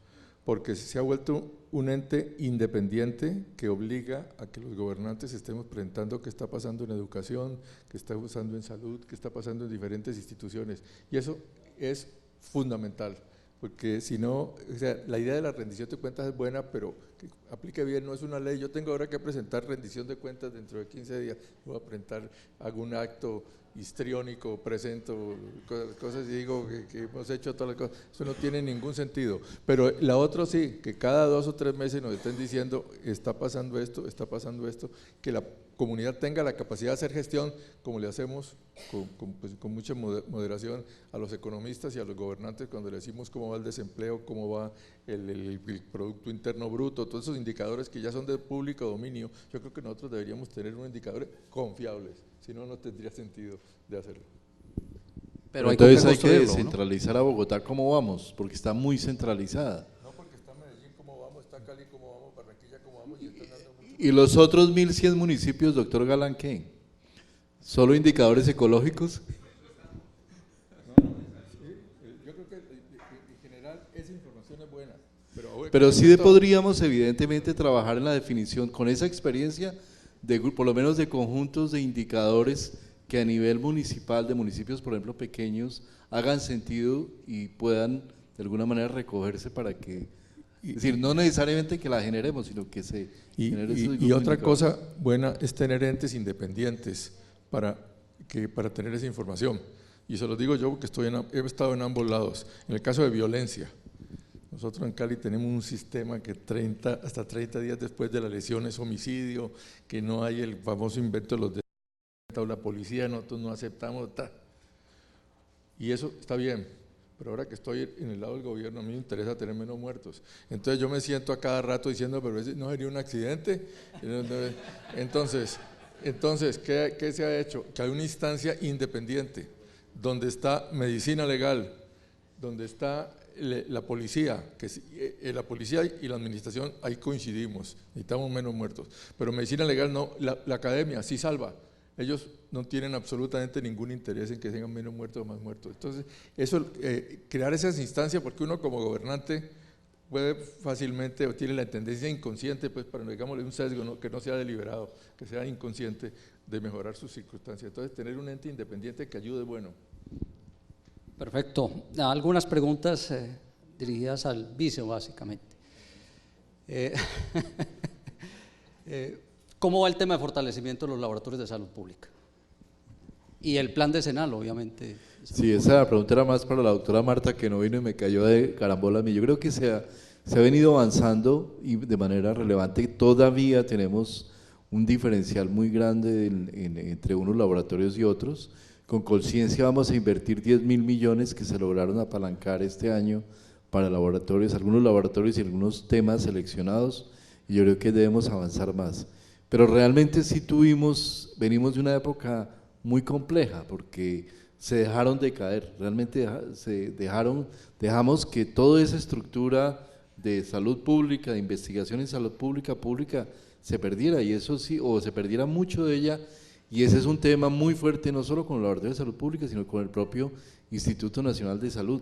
porque se ha vuelto un ente independiente que obliga a que los gobernantes estemos presentando qué está pasando en educación, qué está pasando en salud, qué está pasando en diferentes instituciones, y eso es fundamental. Porque si no, o sea, la idea de la rendición de cuentas es buena, pero que aplique bien, no es una ley. Yo tengo ahora que presentar rendición de cuentas dentro de 15 días, voy a presentar, hago un acto histriónico, presento cosas y digo que hemos hecho todas las cosas, eso no tiene ningún sentido. Pero la otra sí, que cada 2 o 3 meses nos estén diciendo, está pasando esto, que la comunidad tenga la capacidad de hacer gestión, como le hacemos con mucha moderación a los economistas y a los gobernantes cuando le decimos cómo va el desempleo, cómo va el Producto Interno Bruto, todos esos indicadores que ya son de público dominio. Yo creo que nosotros deberíamos tener unos indicadores confiables, si no, no tendría sentido de hacerlo. Pero entonces hay que descentralizar, ¿no? A Bogotá, ¿cómo vamos? Porque está muy centralizada. No, porque está Medellín, ¿cómo vamos? Está Cali, ¿cómo vamos? Barranquilla, ¿cómo vamos? ¿Y los otros 1.100 municipios, doctor Galán, qué? ¿Solo indicadores ecológicos? Yo creo que en general esa información es buena. Pero sí podríamos evidentemente trabajar en la definición con esa experiencia, por lo menos de conjuntos de indicadores que a nivel municipal, de municipios por ejemplo pequeños, hagan sentido y puedan de alguna manera recogerse para que, es decir, no necesariamente que la generemos, sino que se genere esos y otra indicadores. cosa buena es tener entes independientes para tener esa información. Y se lo digo yo porque he estado en ambos lados. En el caso de violencia, nosotros en Cali tenemos un sistema que hasta 30 días después de la lesión es homicidio, que no hay el famoso invento de los de la policía, nosotros no aceptamos, y eso está bien, pero ahora que estoy en el lado del gobierno a mí me interesa tener menos muertos, entonces yo me siento a cada rato diciendo, pero ese no sería un accidente. Entonces ¿qué se ha hecho? Que hay una instancia independiente, donde está medicina legal, donde está la policía, la policía y la administración, ahí coincidimos, necesitamos menos muertos, pero medicina legal no, la academia sí salva, ellos no tienen absolutamente ningún interés en que tengan menos muertos o más muertos. Entonces, eso, crear esas instancias, porque uno como gobernante puede fácilmente, o tiene la tendencia inconsciente, pues para, digámosle, un sesgo, ¿no? Que no sea deliberado, que sea inconsciente de mejorar sus circunstancias. Entonces, tener un ente independiente que ayude, bueno. Perfecto. Algunas preguntas dirigidas al vice, básicamente. ¿Cómo va el tema de fortalecimiento de los laboratorios de salud pública? Y el plan decenal, obviamente. Sí, esa pregunta era más para la doctora Marta, que no vino y me cayó de carambola a mí. Yo creo que se ha venido avanzando y de manera relevante. Todavía tenemos un diferencial muy grande entre unos laboratorios y otros. Con Colciencia vamos a invertir 10.000 millones que se lograron apalancar este año para laboratorios, algunos laboratorios y algunos temas seleccionados, y yo creo que debemos avanzar más. Pero realmente sí venimos de una época muy compleja, porque se dejaron de caer, realmente dejamos que toda esa estructura de salud pública, de investigación en salud pública se perdiera, y eso sí, o se perdiera mucho de ella. Y ese es un tema muy fuerte, no solo con el Laboratorio de Salud Pública, sino con el propio Instituto Nacional de Salud.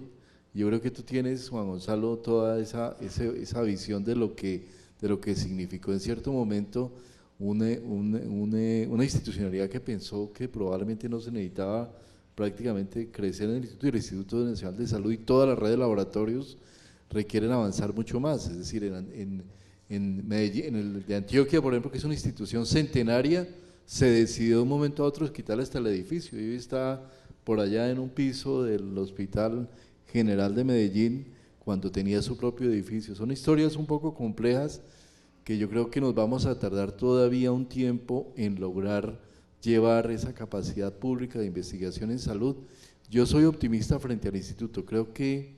Yo creo que tú tienes, Juan Gonzalo, toda esa visión de lo que significó en cierto momento una institucionalidad que pensó que probablemente no se necesitaba prácticamente crecer en el Instituto Nacional de Salud, y toda la red de laboratorios requieren avanzar mucho más. Es decir, en Medellín, en el de Antioquia, por ejemplo, que es una institución centenaria, se decidió de un momento a otro quitarle hasta el edificio, y hoy está por allá en un piso del Hospital General de Medellín, cuando tenía su propio edificio. Son historias un poco complejas que yo creo que nos vamos a tardar todavía un tiempo en lograr llevar esa capacidad pública de investigación en salud. Yo soy optimista frente al instituto, creo que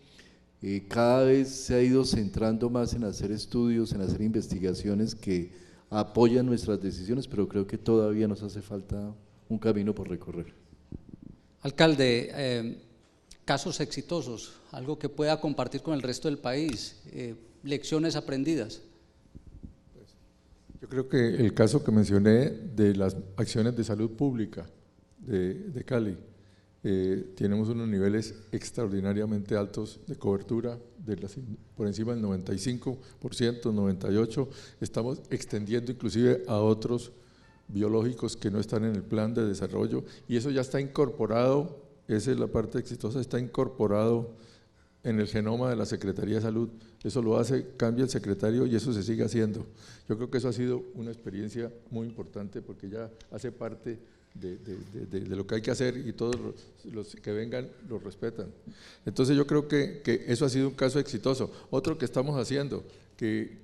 cada vez se ha ido centrando más en hacer estudios, en hacer investigaciones que apoyan nuestras decisiones, pero creo que todavía nos hace falta un camino por recorrer. Alcalde, casos exitosos, algo que pueda compartir con el resto del país, lecciones aprendidas. Yo creo que el caso que mencioné de las acciones de salud pública de Cali, tenemos unos niveles extraordinariamente altos de cobertura, por encima del 95%, 98%, estamos extendiendo inclusive a otros biológicos que no están en el plan de desarrollo, y eso ya está incorporado, esa es la parte exitosa, está incorporado en el genoma de la Secretaría de Salud. Eso lo cambia el secretario, y eso se sigue haciendo. Yo creo que eso ha sido una experiencia muy importante, porque ya hace parte de lo que hay que hacer, y todos los que vengan lo respetan. Entonces yo creo que eso ha sido un caso exitoso. Otro que estamos haciendo, que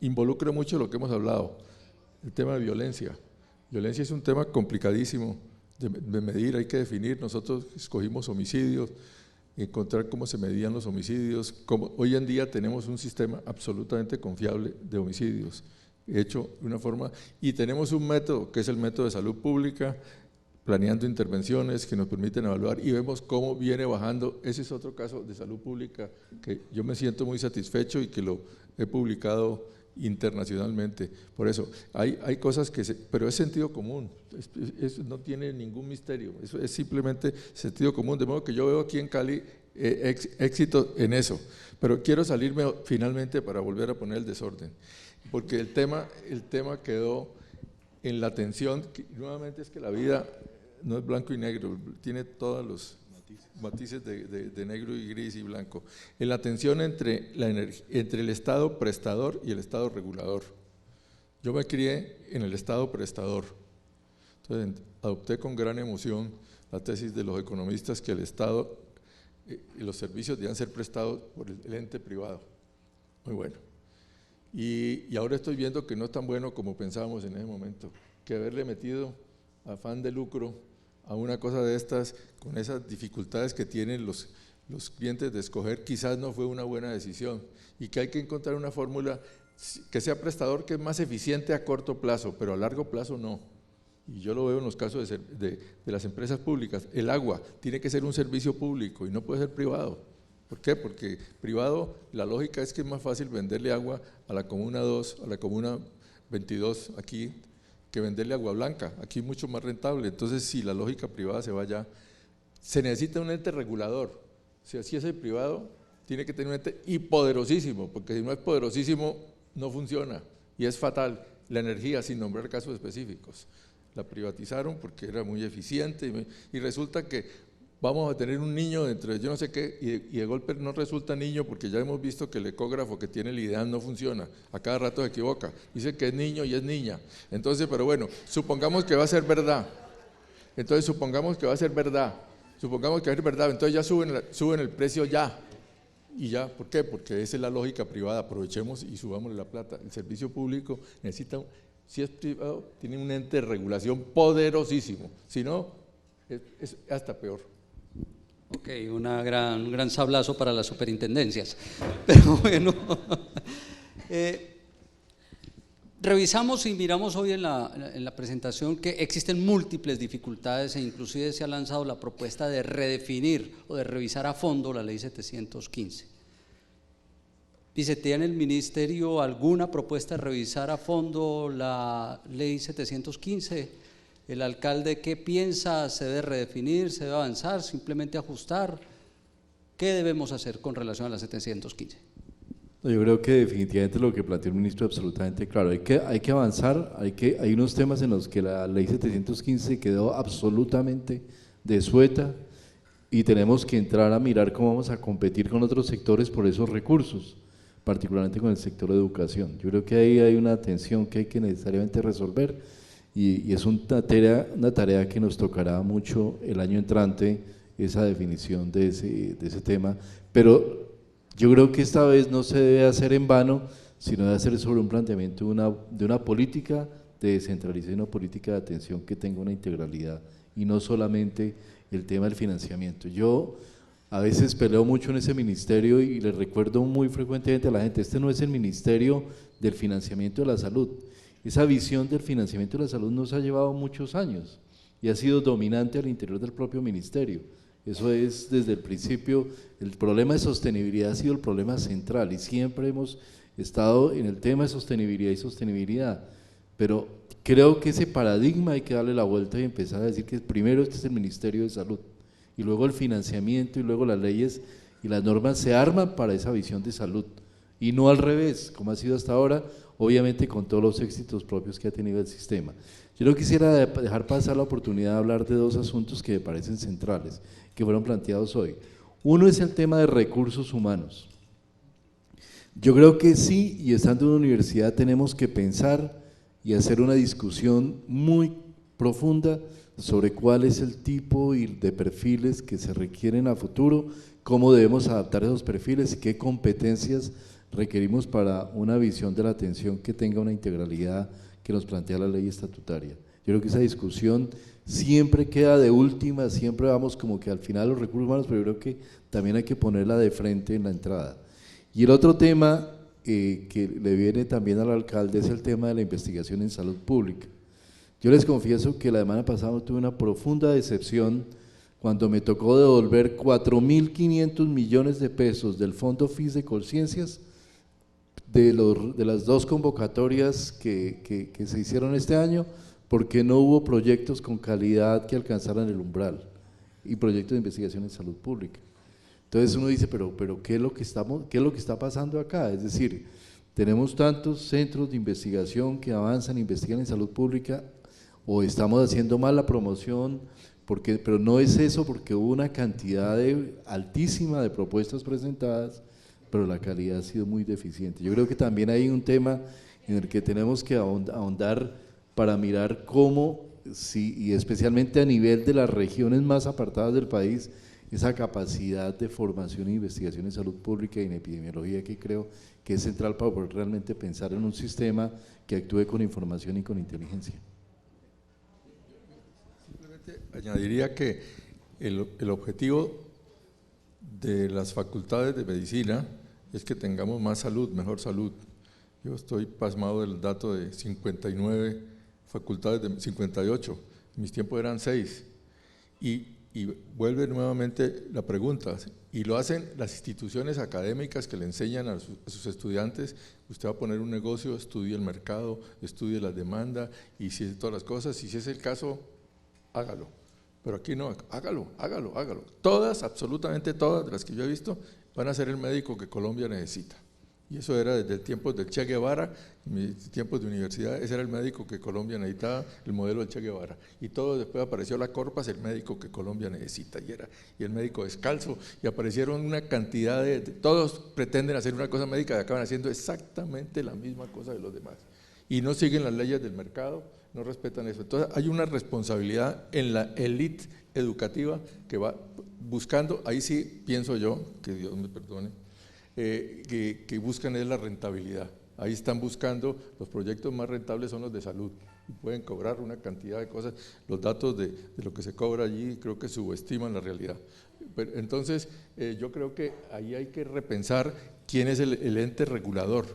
involucra mucho lo que hemos hablado, el tema de violencia. Violencia es un tema complicadísimo de medir, hay que definir. Nosotros escogimos homicidios, encontrar cómo se medían los homicidios. Hoy en día tenemos un sistema absolutamente confiable de homicidios, hecho de una forma, y tenemos un método que es el método de salud pública, planeando intervenciones que nos permiten evaluar, y vemos cómo viene bajando. Ese es otro caso de salud pública que yo me siento muy satisfecho y que lo he publicado internacionalmente. Por eso, hay cosas pero es sentido común, no tiene ningún misterio, eso es simplemente sentido común, de modo que yo veo aquí en Cali éxito en eso. Pero quiero salirme finalmente para volver a poner el desorden, porque el tema quedó en la tensión, que nuevamente es que la vida no es blanco y negro, tiene todos los matices de negro y gris y blanco, en la tensión entre el Estado prestador y el Estado regulador. Yo me crié en el Estado prestador, entonces adopté con gran emoción la tesis de los economistas que el Estado y los servicios debían ser prestados por el ente privado. Muy bueno. Y ahora estoy viendo que no es tan bueno como pensábamos en ese momento, que haberle metido afán de lucro a una cosa de estas, con esas dificultades que tienen los clientes de escoger, quizás no fue una buena decisión, y que hay que encontrar una fórmula que sea prestador, que es más eficiente a corto plazo, pero a largo plazo no. Y yo lo veo en los casos de las empresas públicas. El agua tiene que ser un servicio público y no puede ser privado. ¿Por qué? Porque privado, la lógica es que es más fácil venderle agua a la Comuna 2, a la Comuna 22 aquí, que venderle agua blanca, aquí es mucho más rentable. Entonces, si la lógica privada se va allá, se necesita un ente regulador. Si así es el privado, tiene que tener un ente y poderosísimo, porque si no es poderosísimo, no funciona y es fatal. La energía, sin nombrar casos específicos, la privatizaron porque era muy eficiente y resulta que vamos a tener un niño dentro de yo no sé qué y de golpe no resulta niño porque ya hemos visto que el ecógrafo que tiene el IDEAN no funciona, a cada rato se equivoca, dice que es niño y es niña. Entonces, pero bueno, supongamos que va a ser verdad, entonces supongamos que va a ser verdad, entonces ya suben el precio ya. Y ya, ¿por qué? Porque esa es la lógica privada, aprovechemos y subámosle la plata. El servicio público necesita, si es privado, tiene un ente de regulación poderosísimo, si no, es hasta peor. Ok, un gran sablazo para las superintendencias, pero bueno, revisamos y miramos hoy en la presentación que existen múltiples dificultades e inclusive se ha lanzado la propuesta de redefinir o de revisar a fondo la ley 715. Dice, ¿tiene el ministerio alguna propuesta de revisar a fondo la ley 715? ¿El alcalde qué piensa? ¿Se debe redefinir? ¿Se debe avanzar? ¿Simplemente ajustar? ¿Qué debemos hacer con relación a la 715? Yo creo que definitivamente lo que planteó el ministro es absolutamente claro. Hay que avanzar, hay unos temas en los que la ley 715 quedó absolutamente desueta y tenemos que entrar a mirar cómo vamos a competir con otros sectores por esos recursos, particularmente con el sector de educación. Yo creo que ahí hay una tensión que hay que necesariamente resolver y es una tarea que nos tocará mucho el año entrante, esa definición de ese tema, pero yo creo que esta vez no se debe hacer en vano, sino debe hacer sobre un planteamiento de una política de descentralización, una política de atención que tenga una integralidad y no solamente el tema del financiamiento. Yo a veces peleo mucho en ese ministerio y le recuerdo muy frecuentemente a la gente, este no es el ministerio del financiamiento de la salud. Esa visión del financiamiento de la salud nos ha llevado muchos años y ha sido dominante al interior del propio ministerio. Eso es desde el principio, el problema de sostenibilidad ha sido el problema central y siempre hemos estado en el tema de sostenibilidad, pero creo que ese paradigma hay que darle la vuelta y empezar a decir que primero este es el Ministerio de Salud y luego el financiamiento y luego las leyes y las normas se arman para esa visión de salud y no al revés, como ha sido hasta ahora, obviamente con todos los éxitos propios que ha tenido el sistema. Yo no quisiera dejar pasar la oportunidad de hablar de dos asuntos que me parecen centrales, que fueron planteados hoy. Uno es el tema de recursos humanos. Yo creo que sí, y estando en una universidad tenemos que pensar y hacer una discusión muy profunda sobre cuál es el tipo de perfiles que se requieren a futuro, cómo debemos adaptar esos perfiles y qué competencias requerimos para una visión de la atención que tenga una integralidad que nos plantea la ley estatutaria. Yo creo que esa discusión siempre queda de última, siempre vamos como que al final los recursos humanos, pero yo creo que también hay que ponerla de frente en la entrada. Y el otro tema que le viene también al alcalde es el tema de la investigación en salud pública. Yo les confieso que la semana pasada tuve una profunda decepción cuando me tocó devolver 4.500 millones de pesos del Fondo FIS de Colciencias de las dos convocatorias que se hicieron este año, porque no hubo proyectos con calidad que alcanzaran el umbral y proyectos de investigación en salud pública. Entonces uno dice, pero ¿qué es lo que está pasando acá? Es decir, tenemos tantos centros de investigación que avanzan, investigan en salud pública, o estamos haciendo mal la promoción pero no es eso, porque hubo una cantidad altísima de propuestas presentadas, pero la calidad ha sido muy deficiente. Yo creo que también hay un tema en el que tenemos que ahondar para mirar cómo, y especialmente a nivel de las regiones más apartadas del país, esa capacidad de formación e investigación en salud pública y en epidemiología, que creo que es central para poder realmente pensar en un sistema que actúe con información y con inteligencia. Simplemente añadiría que el objetivo de las facultades de medicina es que tengamos más salud, mejor salud. Yo estoy pasmado del dato de 59 facultades, de 58, en mis tiempos eran 6, y vuelve nuevamente la pregunta, y lo hacen las instituciones académicas que le enseñan a sus estudiantes: usted va a poner un negocio, estudie el mercado, estudie la demanda, y si es todas las cosas, y si es el caso, hágalo. Pero aquí no, hágalo. Todas, absolutamente todas de las que yo he visto, van a ser el médico que Colombia necesita. Y eso era desde el tiempo del Che Guevara, en mis tiempos de universidad, ese era el médico que Colombia necesitaba, el modelo del Che Guevara. Y todo después apareció la Corpas, el médico que Colombia necesita, y el médico descalzo, y aparecieron una cantidad todos pretenden hacer una cosa médica y acaban haciendo exactamente la misma cosa de los demás. Y no siguen las leyes del mercado, no respetan eso. Entonces hay una responsabilidad en la élite educativa que va buscando, ahí sí pienso yo, que Dios me perdone, que buscan es la rentabilidad. Ahí están buscando, los proyectos más rentables son los de salud, y pueden cobrar una cantidad de cosas. Los datos de lo que se cobra allí creo que subestiman la realidad. Pero, entonces yo creo que ahí hay que repensar quién es el ente regulador,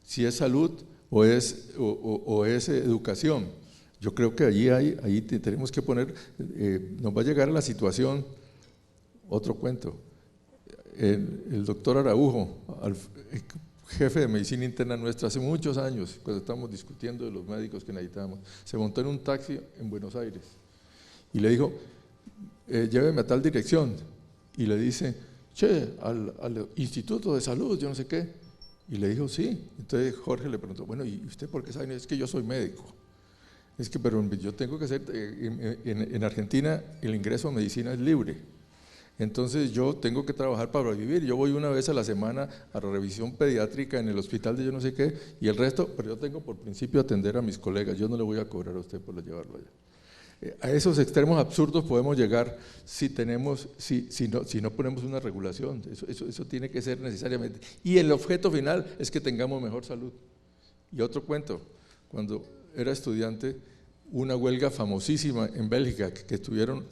si es salud o es educación. Yo creo que ahí tenemos que poner, nos va a llegar a la situación, otro cuento. El doctor Araujo, jefe de medicina interna nuestra hace muchos años, cuando estábamos discutiendo de los médicos que necesitábamos, se montó en un taxi en Buenos Aires y le dijo: lléveme a tal dirección, y le dice: che, al Instituto de Salud, yo no sé qué, y le dijo: sí. Entonces Jorge le preguntó: bueno, ¿y usted por qué sabe? Es que yo soy médico. Es que, pero yo tengo que hacer, en Argentina el ingreso a medicina es libre. Entonces yo tengo que trabajar para vivir, yo voy una vez a la semana a la revisión pediátrica en el hospital de yo no sé qué, y el resto, pero yo tengo por principio atender a mis colegas, yo no le voy a cobrar a usted por llevarlo allá. A esos extremos absurdos podemos llegar si no ponemos una regulación, eso tiene que ser necesariamente, y el objeto final es que tengamos mejor salud. Y otro cuento, cuando era estudiante, una huelga famosísima en Bélgica que estuvieron.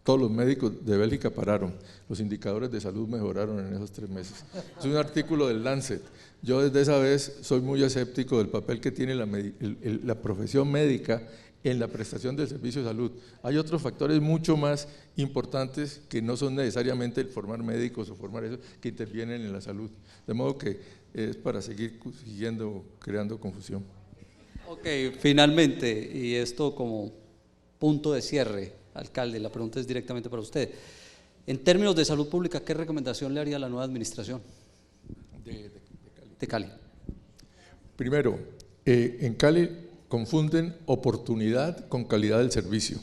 Todos los médicos de Bélgica pararon, los indicadores de salud mejoraron en esos 3 meses. Es un artículo del Lancet. Yo desde esa vez soy muy escéptico del papel que tiene la profesión médica en la prestación del servicio de salud. Hay otros factores mucho más importantes que no son necesariamente el formar médicos o formar eso, que intervienen en la salud. De modo que es para seguir creando confusión. Ok, finalmente, y esto como punto de cierre, alcalde, la pregunta es directamente para usted. En términos de salud pública, ¿qué recomendación le haría a la nueva administración de Cali? Primero, en Cali confunden oportunidad con calidad del servicio.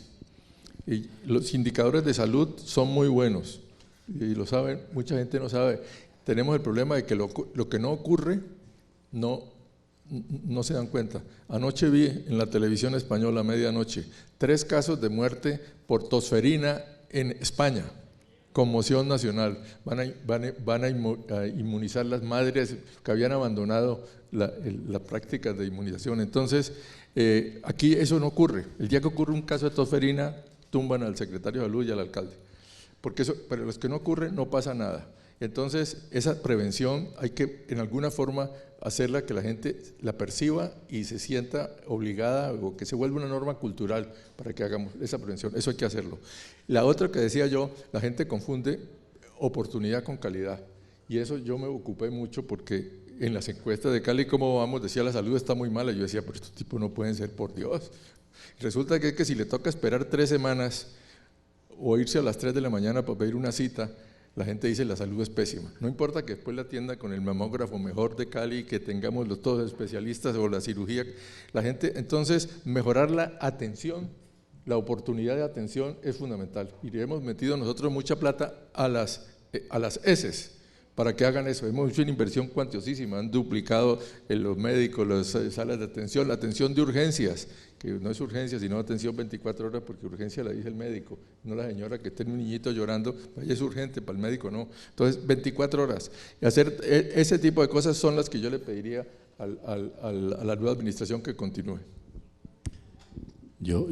Y los indicadores de salud son muy buenos, y lo saben, mucha gente no sabe. Tenemos el problema de que lo que no ocurre, no se dan cuenta. Anoche vi en la televisión española a medianoche 3 casos de muerte por tosferina en España. Conmoción nacional. Van a inmunizar las madres que habían abandonado la práctica de inmunización. Entonces, aquí eso no ocurre. El día que ocurre un caso de tosferina, tumban al secretario de salud y al alcalde. Porque para los que no ocurre, no pasa nada. Entonces, esa prevención hay que, en alguna forma, hacerla que la gente la perciba y se sienta obligada, o que se vuelva una norma cultural para que hagamos esa prevención. Eso hay que hacerlo. La otra que decía yo, la gente confunde oportunidad con calidad, y eso yo me ocupé mucho porque en las encuestas de Cali, ¿cómo vamos? Decía: la salud está muy mala. Yo decía: pero estos tipos no pueden ser, por Dios. Resulta que si le toca esperar 3 semanas o irse a las 3 de la mañana para pedir una cita, la gente dice: la salud es pésima. No importa que después la atienda con el mamógrafo mejor de Cali, que tengamos todos los especialistas o la cirugía, la gente, entonces, mejorar la atención la oportunidad de atención es fundamental y le hemos metido nosotros mucha plata a las ESES para que hagan eso. Hemos hecho una inversión cuantiosísima, han duplicado los médicos, las salas de atención, la atención de urgencias, que no es urgencia, sino atención 24 horas, porque urgencia la dice el médico, no la señora que tiene un niñito llorando, ella es urgente, para el médico no. Entonces, 24 horas. Y hacer ese tipo de cosas son las que yo le pediría a la nueva administración que continúe. Yo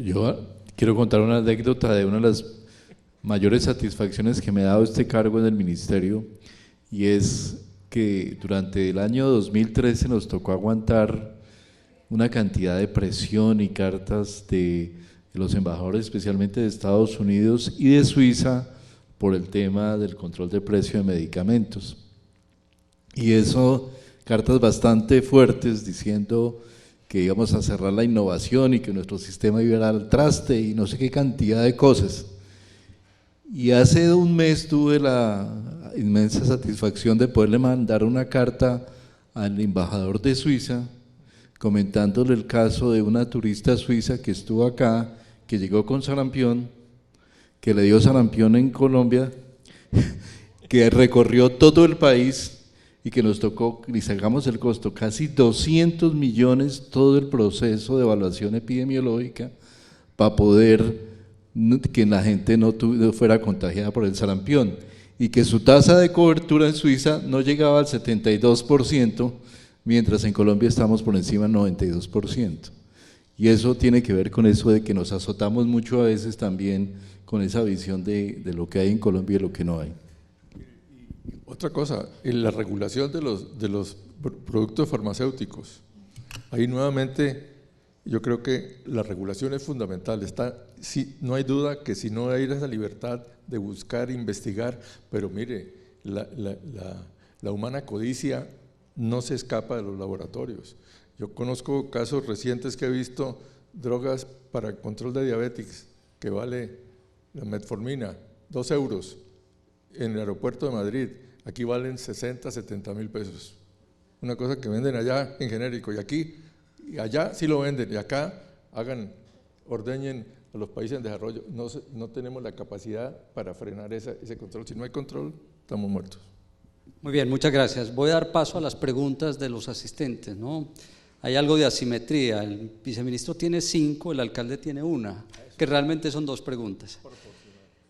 quiero contar una anécdota de una de las mayores satisfacciones que me ha dado este cargo en el ministerio, y es que durante el año 2013 nos tocó aguantar una cantidad de presión y cartas de los embajadores, especialmente de Estados Unidos y de Suiza, por el tema del control de precio de medicamentos. Y eso, cartas bastante fuertes diciendo que íbamos a cerrar la innovación y que nuestro sistema iba a ir al traste y no sé qué cantidad de cosas. Y hace un mes tuve la inmensa satisfacción de poderle mandar una carta al embajador de Suiza comentándole el caso de una turista suiza que estuvo acá, que llegó con sarampión, que le dio sarampión en Colombia, que recorrió todo el país y que nos tocó, y sacamos el costo, casi 200 millones todo el proceso de evaluación epidemiológica para poder que la gente no fuera contagiada por el sarampión, y que su tasa de cobertura en Suiza no llegaba al 72%, mientras en Colombia estamos por encima del 92%. Y eso tiene que ver con eso de que nos azotamos mucho a veces también con esa visión de lo que hay en Colombia y lo que no hay. Otra cosa, en la regulación de los productos farmacéuticos, ahí nuevamente yo creo que la regulación es fundamental. No hay duda que si no hay esa libertad de buscar, investigar, pero mire, la humana codicia no se escapa de los laboratorios. Yo conozco casos recientes que he visto, drogas para control de diabetes, que vale la metformina 2 euros en el aeropuerto de Madrid, aquí valen 60, 70 mil pesos. Una cosa que venden allá en genérico, y allá sí lo venden, y acá ordeñen a los países en desarrollo. No tenemos la capacidad para frenar ese control. Si no hay control, estamos muertos. Muy bien, muchas gracias. Voy a dar paso a las preguntas de los asistentes, ¿no? Hay algo de asimetría, el viceministro tiene 5, el alcalde tiene 1, que realmente son 2 preguntas.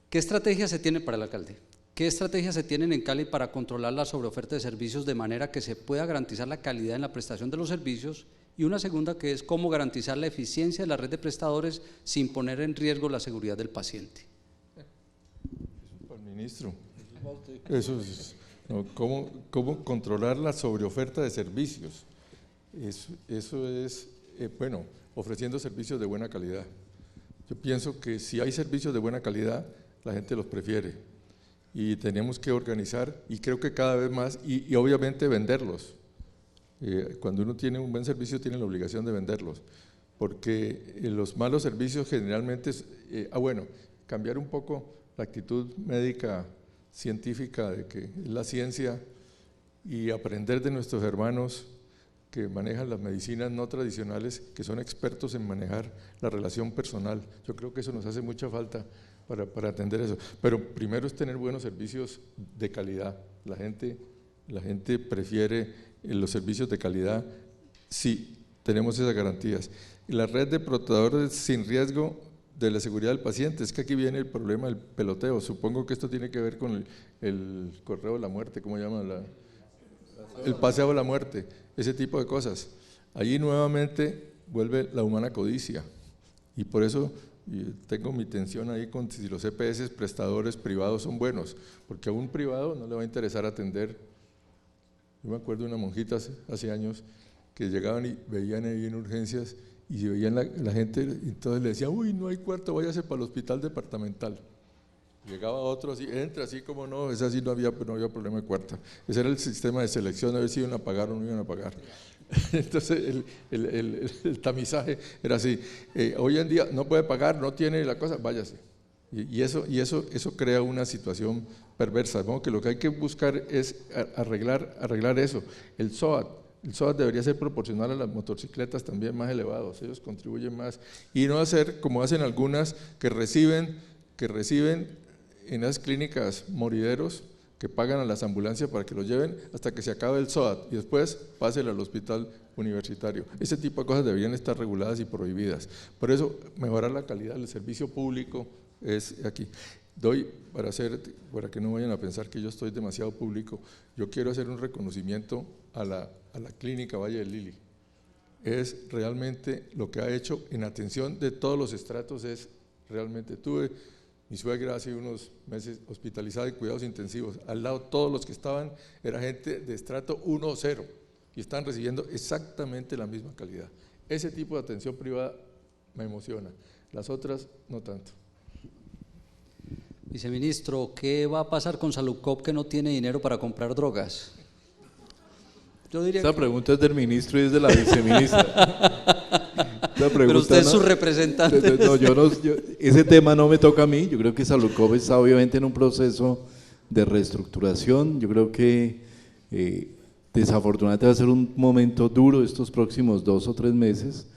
¿Qué estrategia se tiene para el alcalde? ¿Qué estrategias se tienen en Cali para controlar la sobreoferta de servicios de manera que se pueda garantizar la calidad en la prestación de los servicios? Y una segunda, que es cómo garantizar la eficiencia de la red de prestadores sin poner en riesgo la seguridad del paciente. Eso para el ministro. Eso es, no, ¿cómo controlar la sobreoferta de servicios? Eso es, bueno, ofreciendo servicios de buena calidad. Yo pienso que si hay servicios de buena calidad, la gente los prefiere. Y tenemos que organizar, y creo que cada vez más, y obviamente venderlos. Cuando uno tiene un buen servicio, tiene la obligación de venderlos, porque los malos servicios generalmente, bueno, cambiar un poco la actitud médica científica de que es la ciencia, y aprender de nuestros hermanos que manejan las medicinas no tradicionales, que son expertos en manejar la relación personal. Yo creo que eso nos hace mucha falta para atender eso, pero primero es tener buenos servicios de calidad. La gente prefiere los servicios de calidad si tenemos esas garantías. Y la red de prestadores sin riesgo de la seguridad del paciente, es que aquí viene el problema del peloteo. Supongo que esto tiene que ver con el correo de la muerte, ¿cómo llama? El paseo de la muerte, ese tipo de cosas. Allí nuevamente vuelve la humana codicia, y por eso tengo mi tensión ahí con si los EPS prestadores privados son buenos, porque a un privado no le va a interesar atender. Yo me acuerdo de una monjita hace años que llegaban y veían ahí en urgencias y se veían la gente, y entonces le decían, uy, no hay cuarto, váyase para el hospital departamental. Llegaba otro así, entra así como no, es así, no había problema de cuarta. Ese era el sistema de selección, a ver si iban a pagar o no iban a pagar. Entonces el tamizaje era así. Hoy en día no puede pagar, no tiene la cosa, váyase. Y eso crea una situación perversa, ¿no? Que lo que hay que buscar es arreglar eso. El SOAT, El SOAT debería ser proporcional a las motocicletas también más elevados, ellos contribuyen más, y no hacer como hacen algunas que reciben en las clínicas morideros, que pagan a las ambulancias para que los lleven hasta que se acabe el SOAT y después pásenlo al hospital universitario. Ese tipo de cosas deberían estar reguladas y prohibidas. Por eso, mejorar la calidad del servicio público es aquí. Para que no vayan a pensar que yo estoy demasiado público, yo quiero hacer un reconocimiento a la clínica Valle del Lili. Es realmente lo que ha hecho en atención de todos los estratos, es realmente, mi suegra hace unos meses hospitalizada en cuidados intensivos, al lado todos los que estaban era gente de estrato 1-0 y están recibiendo exactamente la misma calidad. Ese tipo de atención privada me emociona, las otras no tanto. Viceministro, ¿qué va a pasar con Saludcop que no tiene dinero para comprar drogas? Yo diría Esta pregunta es del ministro y es de la viceministra. Pero usted es su representante. Ese tema no me toca a mí. Yo creo que Saludcop está obviamente en un proceso de reestructuración. Yo creo que desafortunadamente va a ser un momento duro estos próximos 2 o 3 meses,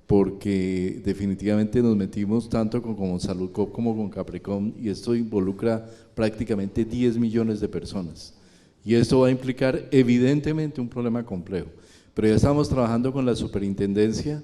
porque definitivamente nos metimos tanto con Saludcop como con Capricom, y esto involucra prácticamente 10 millones de personas. Y esto va a implicar evidentemente un problema complejo. Pero ya estamos trabajando con la superintendencia,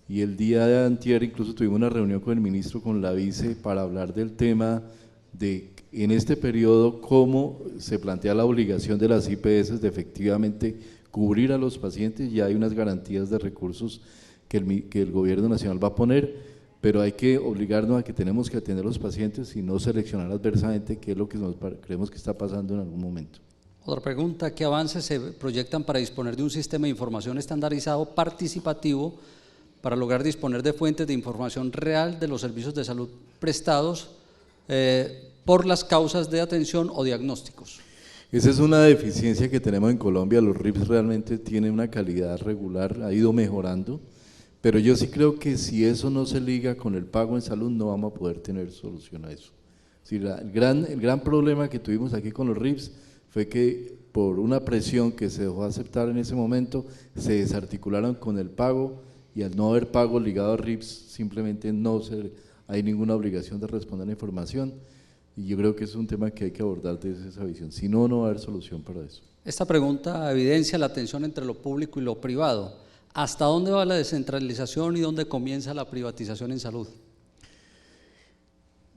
y el día de antier incluso tuvimos una reunión con el ministro, con la vice, para hablar del tema de, en este periodo, cómo se plantea la obligación de las IPS de efectivamente cubrir a los pacientes. Ya hay unas garantías de recursos que el gobierno nacional va a poner, pero hay que obligarnos a que tenemos que atender a los pacientes y no seleccionar adversamente, que es lo que creemos que está pasando en algún momento. Otra pregunta, ¿qué avances se proyectan para disponer de un sistema de información estandarizado participativo para lograr disponer de fuentes de información real de los servicios de salud prestados por las causas de atención o diagnósticos? Esa es una deficiencia que tenemos en Colombia. Los RIPS realmente tienen una calidad regular, ha ido mejorando, pero yo sí creo que si eso no se liga con el pago en salud, no vamos a poder tener solución a eso. Sí, el gran problema que tuvimos aquí con los RIPS fue que por una presión que se dejó aceptar en ese momento, se desarticularon con el pago, y al no haber pago ligado a RIPS, simplemente hay ninguna obligación de responder la información, y yo creo que es un tema que hay que abordar desde esa visión, si no, no va a haber solución para eso. Esta pregunta evidencia la tensión entre lo público y lo privado. ¿Hasta dónde va la descentralización y dónde comienza la privatización en salud?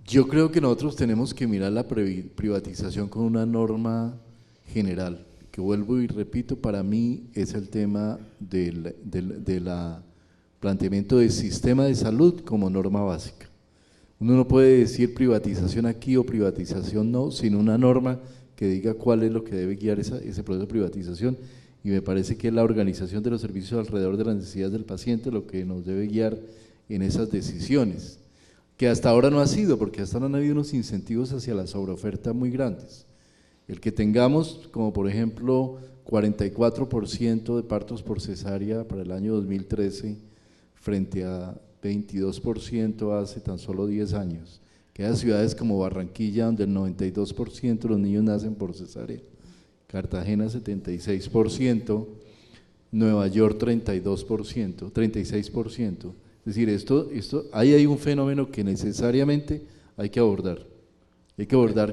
Yo creo que nosotros tenemos que mirar la privatización con una norma general, que vuelvo y repito, para mí es el tema del planteamiento del sistema de salud como norma básica. Uno no puede decir privatización aquí o privatización no, sino una norma que diga cuál es lo que debe guiar ese proceso de privatización, y me parece que es la organización de los servicios alrededor de las necesidades del paciente lo que nos debe guiar en esas decisiones, que hasta ahora no ha sido, porque hasta ahora han habido unos incentivos hacia la sobreoferta muy grandes. El que tengamos, como por ejemplo, 44% de partos por cesárea para el año 2013 frente a 22% hace tan solo 10 años, que hay ciudades como Barranquilla donde el 92% de los niños nacen por cesárea, Cartagena 76%, Nueva York 32%, 36%, es decir, ahí hay un fenómeno que necesariamente hay que abordar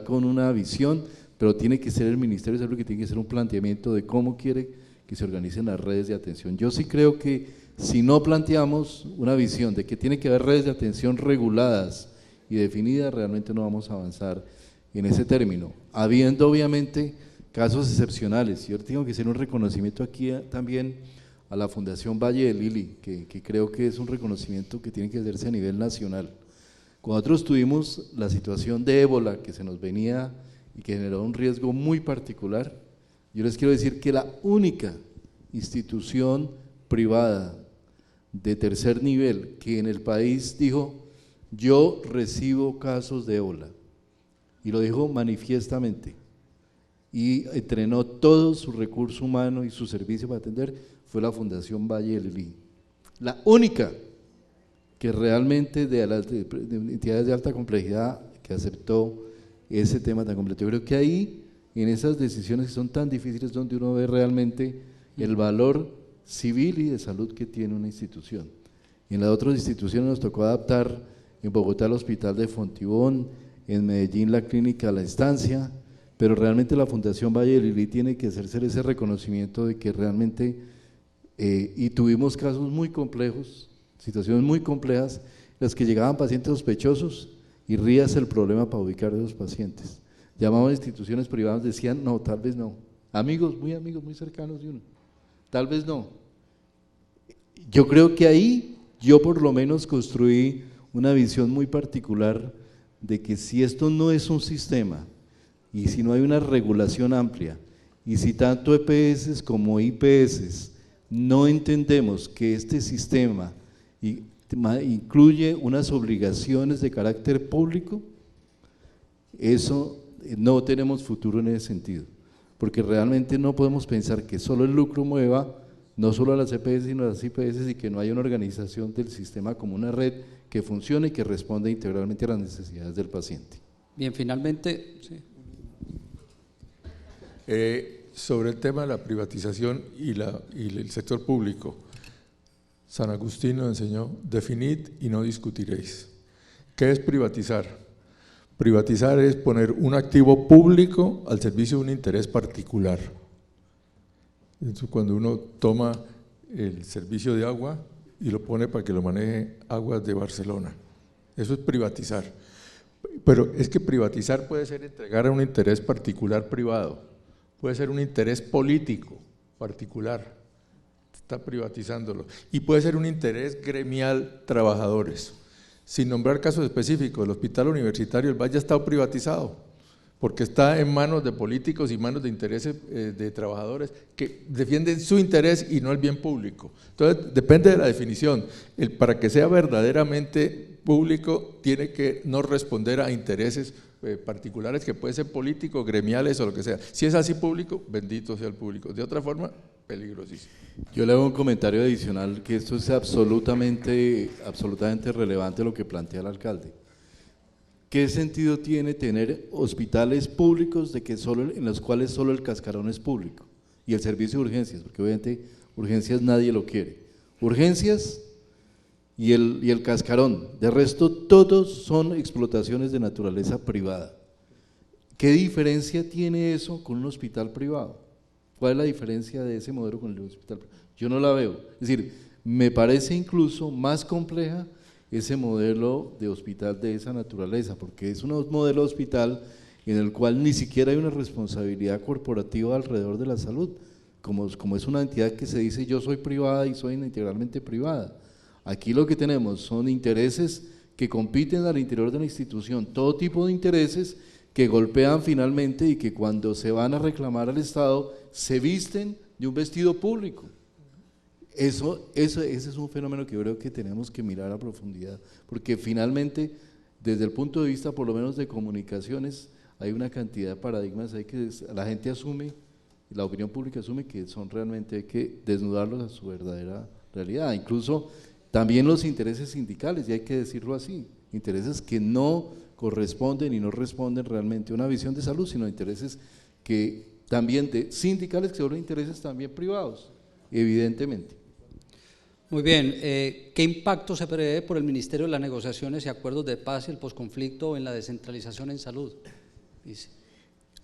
con una visión, pero tiene que ser el Ministerio de Salud que tiene que hacer un planteamiento de cómo quiere que se organicen las redes de atención. Yo sí creo que si no planteamos una visión de que tiene que haber redes de atención reguladas y definidas, realmente no vamos a avanzar en ese término, habiendo obviamente casos excepcionales. Yo tengo que hacer un reconocimiento aquí también a la Fundación Valle del Lili, que creo que es un reconocimiento que tiene que hacerse a nivel nacional. Cuando nosotros tuvimos la situación de ébola que se nos venía y que generó un riesgo muy particular, yo les quiero decir que la única institución privada de tercer nivel que en el país dijo: yo recibo casos de ébola, y lo dijo manifiestamente, y entrenó todo su recurso humano y su servicio para atender, fue la Fundación Valle del Lili, la única que realmente de entidades de alta complejidad que aceptó ese tema tan completo. Yo creo que ahí, en esas decisiones que son tan difíciles, donde uno ve realmente el valor civil y de salud que tiene una institución. Y en las otras instituciones nos tocó adaptar, en Bogotá el Hospital de Fontibón, en Medellín la Clínica La Estancia, pero realmente la Fundación Valle del Lili tiene que hacerse ese reconocimiento de que realmente, y tuvimos casos muy complejos, situaciones muy complejas, en las que llegaban pacientes sospechosos y ríase el problema para ubicar a esos pacientes. Llamaban a instituciones privadas, decían no, tal vez no, amigos, muy cercanos de uno, tal vez no. Yo creo que ahí yo por lo menos construí una visión muy particular de que si esto no es un sistema y si no hay una regulación amplia y si tanto EPS como IPS no entendemos que este sistema incluye unas obligaciones de carácter público, eso no tenemos futuro en ese sentido, porque realmente no podemos pensar que solo el lucro mueva no solo a las EPS sino a las IPS y que no haya una organización del sistema como una red que funcione y que responda integralmente a las necesidades del paciente. Bien, finalmente… Sí. Sobre el tema de la privatización y el sector público, San Agustín nos enseñó, definid y no discutiréis. ¿Qué es privatizar? Privatizar es poner un activo público al servicio de un interés particular. Entonces, cuando uno toma el servicio de agua y lo pone para que lo maneje Aguas de Barcelona, eso es privatizar. Pero es que privatizar puede ser entregar a un interés particular privado, puede ser un interés político particular, está privatizándolo, y puede ser un interés gremial trabajadores. Sin nombrar casos específicos, el hospital universitario del Valle ha estado privatizado, porque está en manos de políticos y manos de intereses de trabajadores que defienden su interés y no el bien público. Entonces, depende de la definición. Para que sea verdaderamente público, tiene que no responder a intereses particulares que pueden ser políticos, gremiales o lo que sea. Si es así público, bendito sea el público. De otra forma, peligrosísimo. Yo le hago un comentario adicional, que esto es absolutamente relevante lo que plantea el alcalde. ¿Qué sentido tiene tener hospitales públicos en los cuales solo el cascarón es público y el servicio de urgencias? Porque obviamente urgencias nadie lo quiere. Urgencias y el cascarón, de resto todos son explotaciones de naturaleza privada. ¿Qué diferencia tiene eso con un hospital privado? ¿Cuál es la diferencia de ese modelo con el hospital privado? Yo no la veo. Es decir, me parece incluso más compleja ese modelo de hospital de esa naturaleza, porque es un modelo de hospital en el cual ni siquiera hay una responsabilidad corporativa alrededor de la salud, como es una entidad que se dice yo soy privada y soy integralmente privada. Aquí lo que tenemos son intereses que compiten al interior de la institución, todo tipo de intereses que golpean finalmente y que cuando se van a reclamar al Estado se visten de un vestido público. Ese es un fenómeno que yo creo que tenemos que mirar a profundidad, porque finalmente, desde el punto de vista por lo menos de comunicaciones, hay una cantidad de paradigmas ahí que la gente asume, la opinión pública asume que son realmente, hay que desnudarlos a su verdadera realidad, incluso también los intereses sindicales, y hay que decirlo así, intereses que no corresponden y no responden realmente a una visión de salud, sino intereses que también de sindicales que son intereses también privados, evidentemente. Muy bien, ¿qué impacto se prevé por el Ministerio de las Negociaciones y Acuerdos de Paz y el posconflicto en la descentralización en salud? Dice.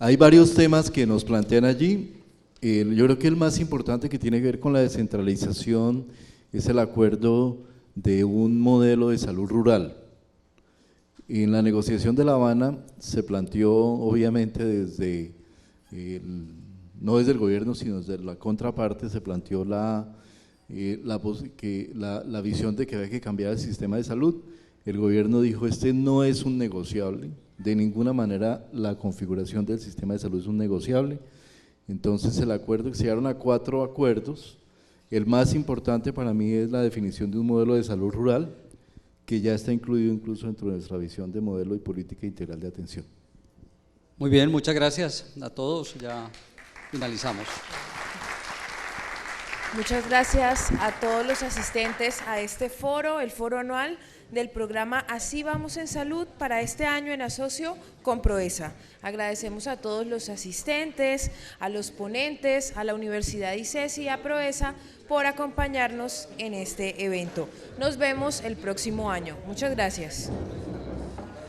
Hay varios temas que nos plantean allí. Yo creo que el más importante que tiene que ver con la descentralización es el acuerdo de un modelo de salud rural. En la negociación de La Habana se planteó obviamente no desde el gobierno sino desde la contraparte, se planteó la visión de que había que cambiar el sistema de salud. El gobierno dijo no es un negociable, de ninguna manera la configuración del sistema de salud es un negociable. Entonces el acuerdo, se llegaron a 4 acuerdos. El más importante para mí es la definición de un modelo de salud rural que ya está incluido incluso dentro de nuestra visión de modelo y política integral de atención. Muy bien, muchas gracias a todos, ya finalizamos. Muchas gracias a todos los asistentes a este foro, el foro anual del programa Así Vamos en Salud para este año en asocio con Proesa. Agradecemos a todos los asistentes, a los ponentes, a la Universidad ICESI y a Proesa por acompañarnos en este evento. Nos vemos el próximo año. Muchas gracias.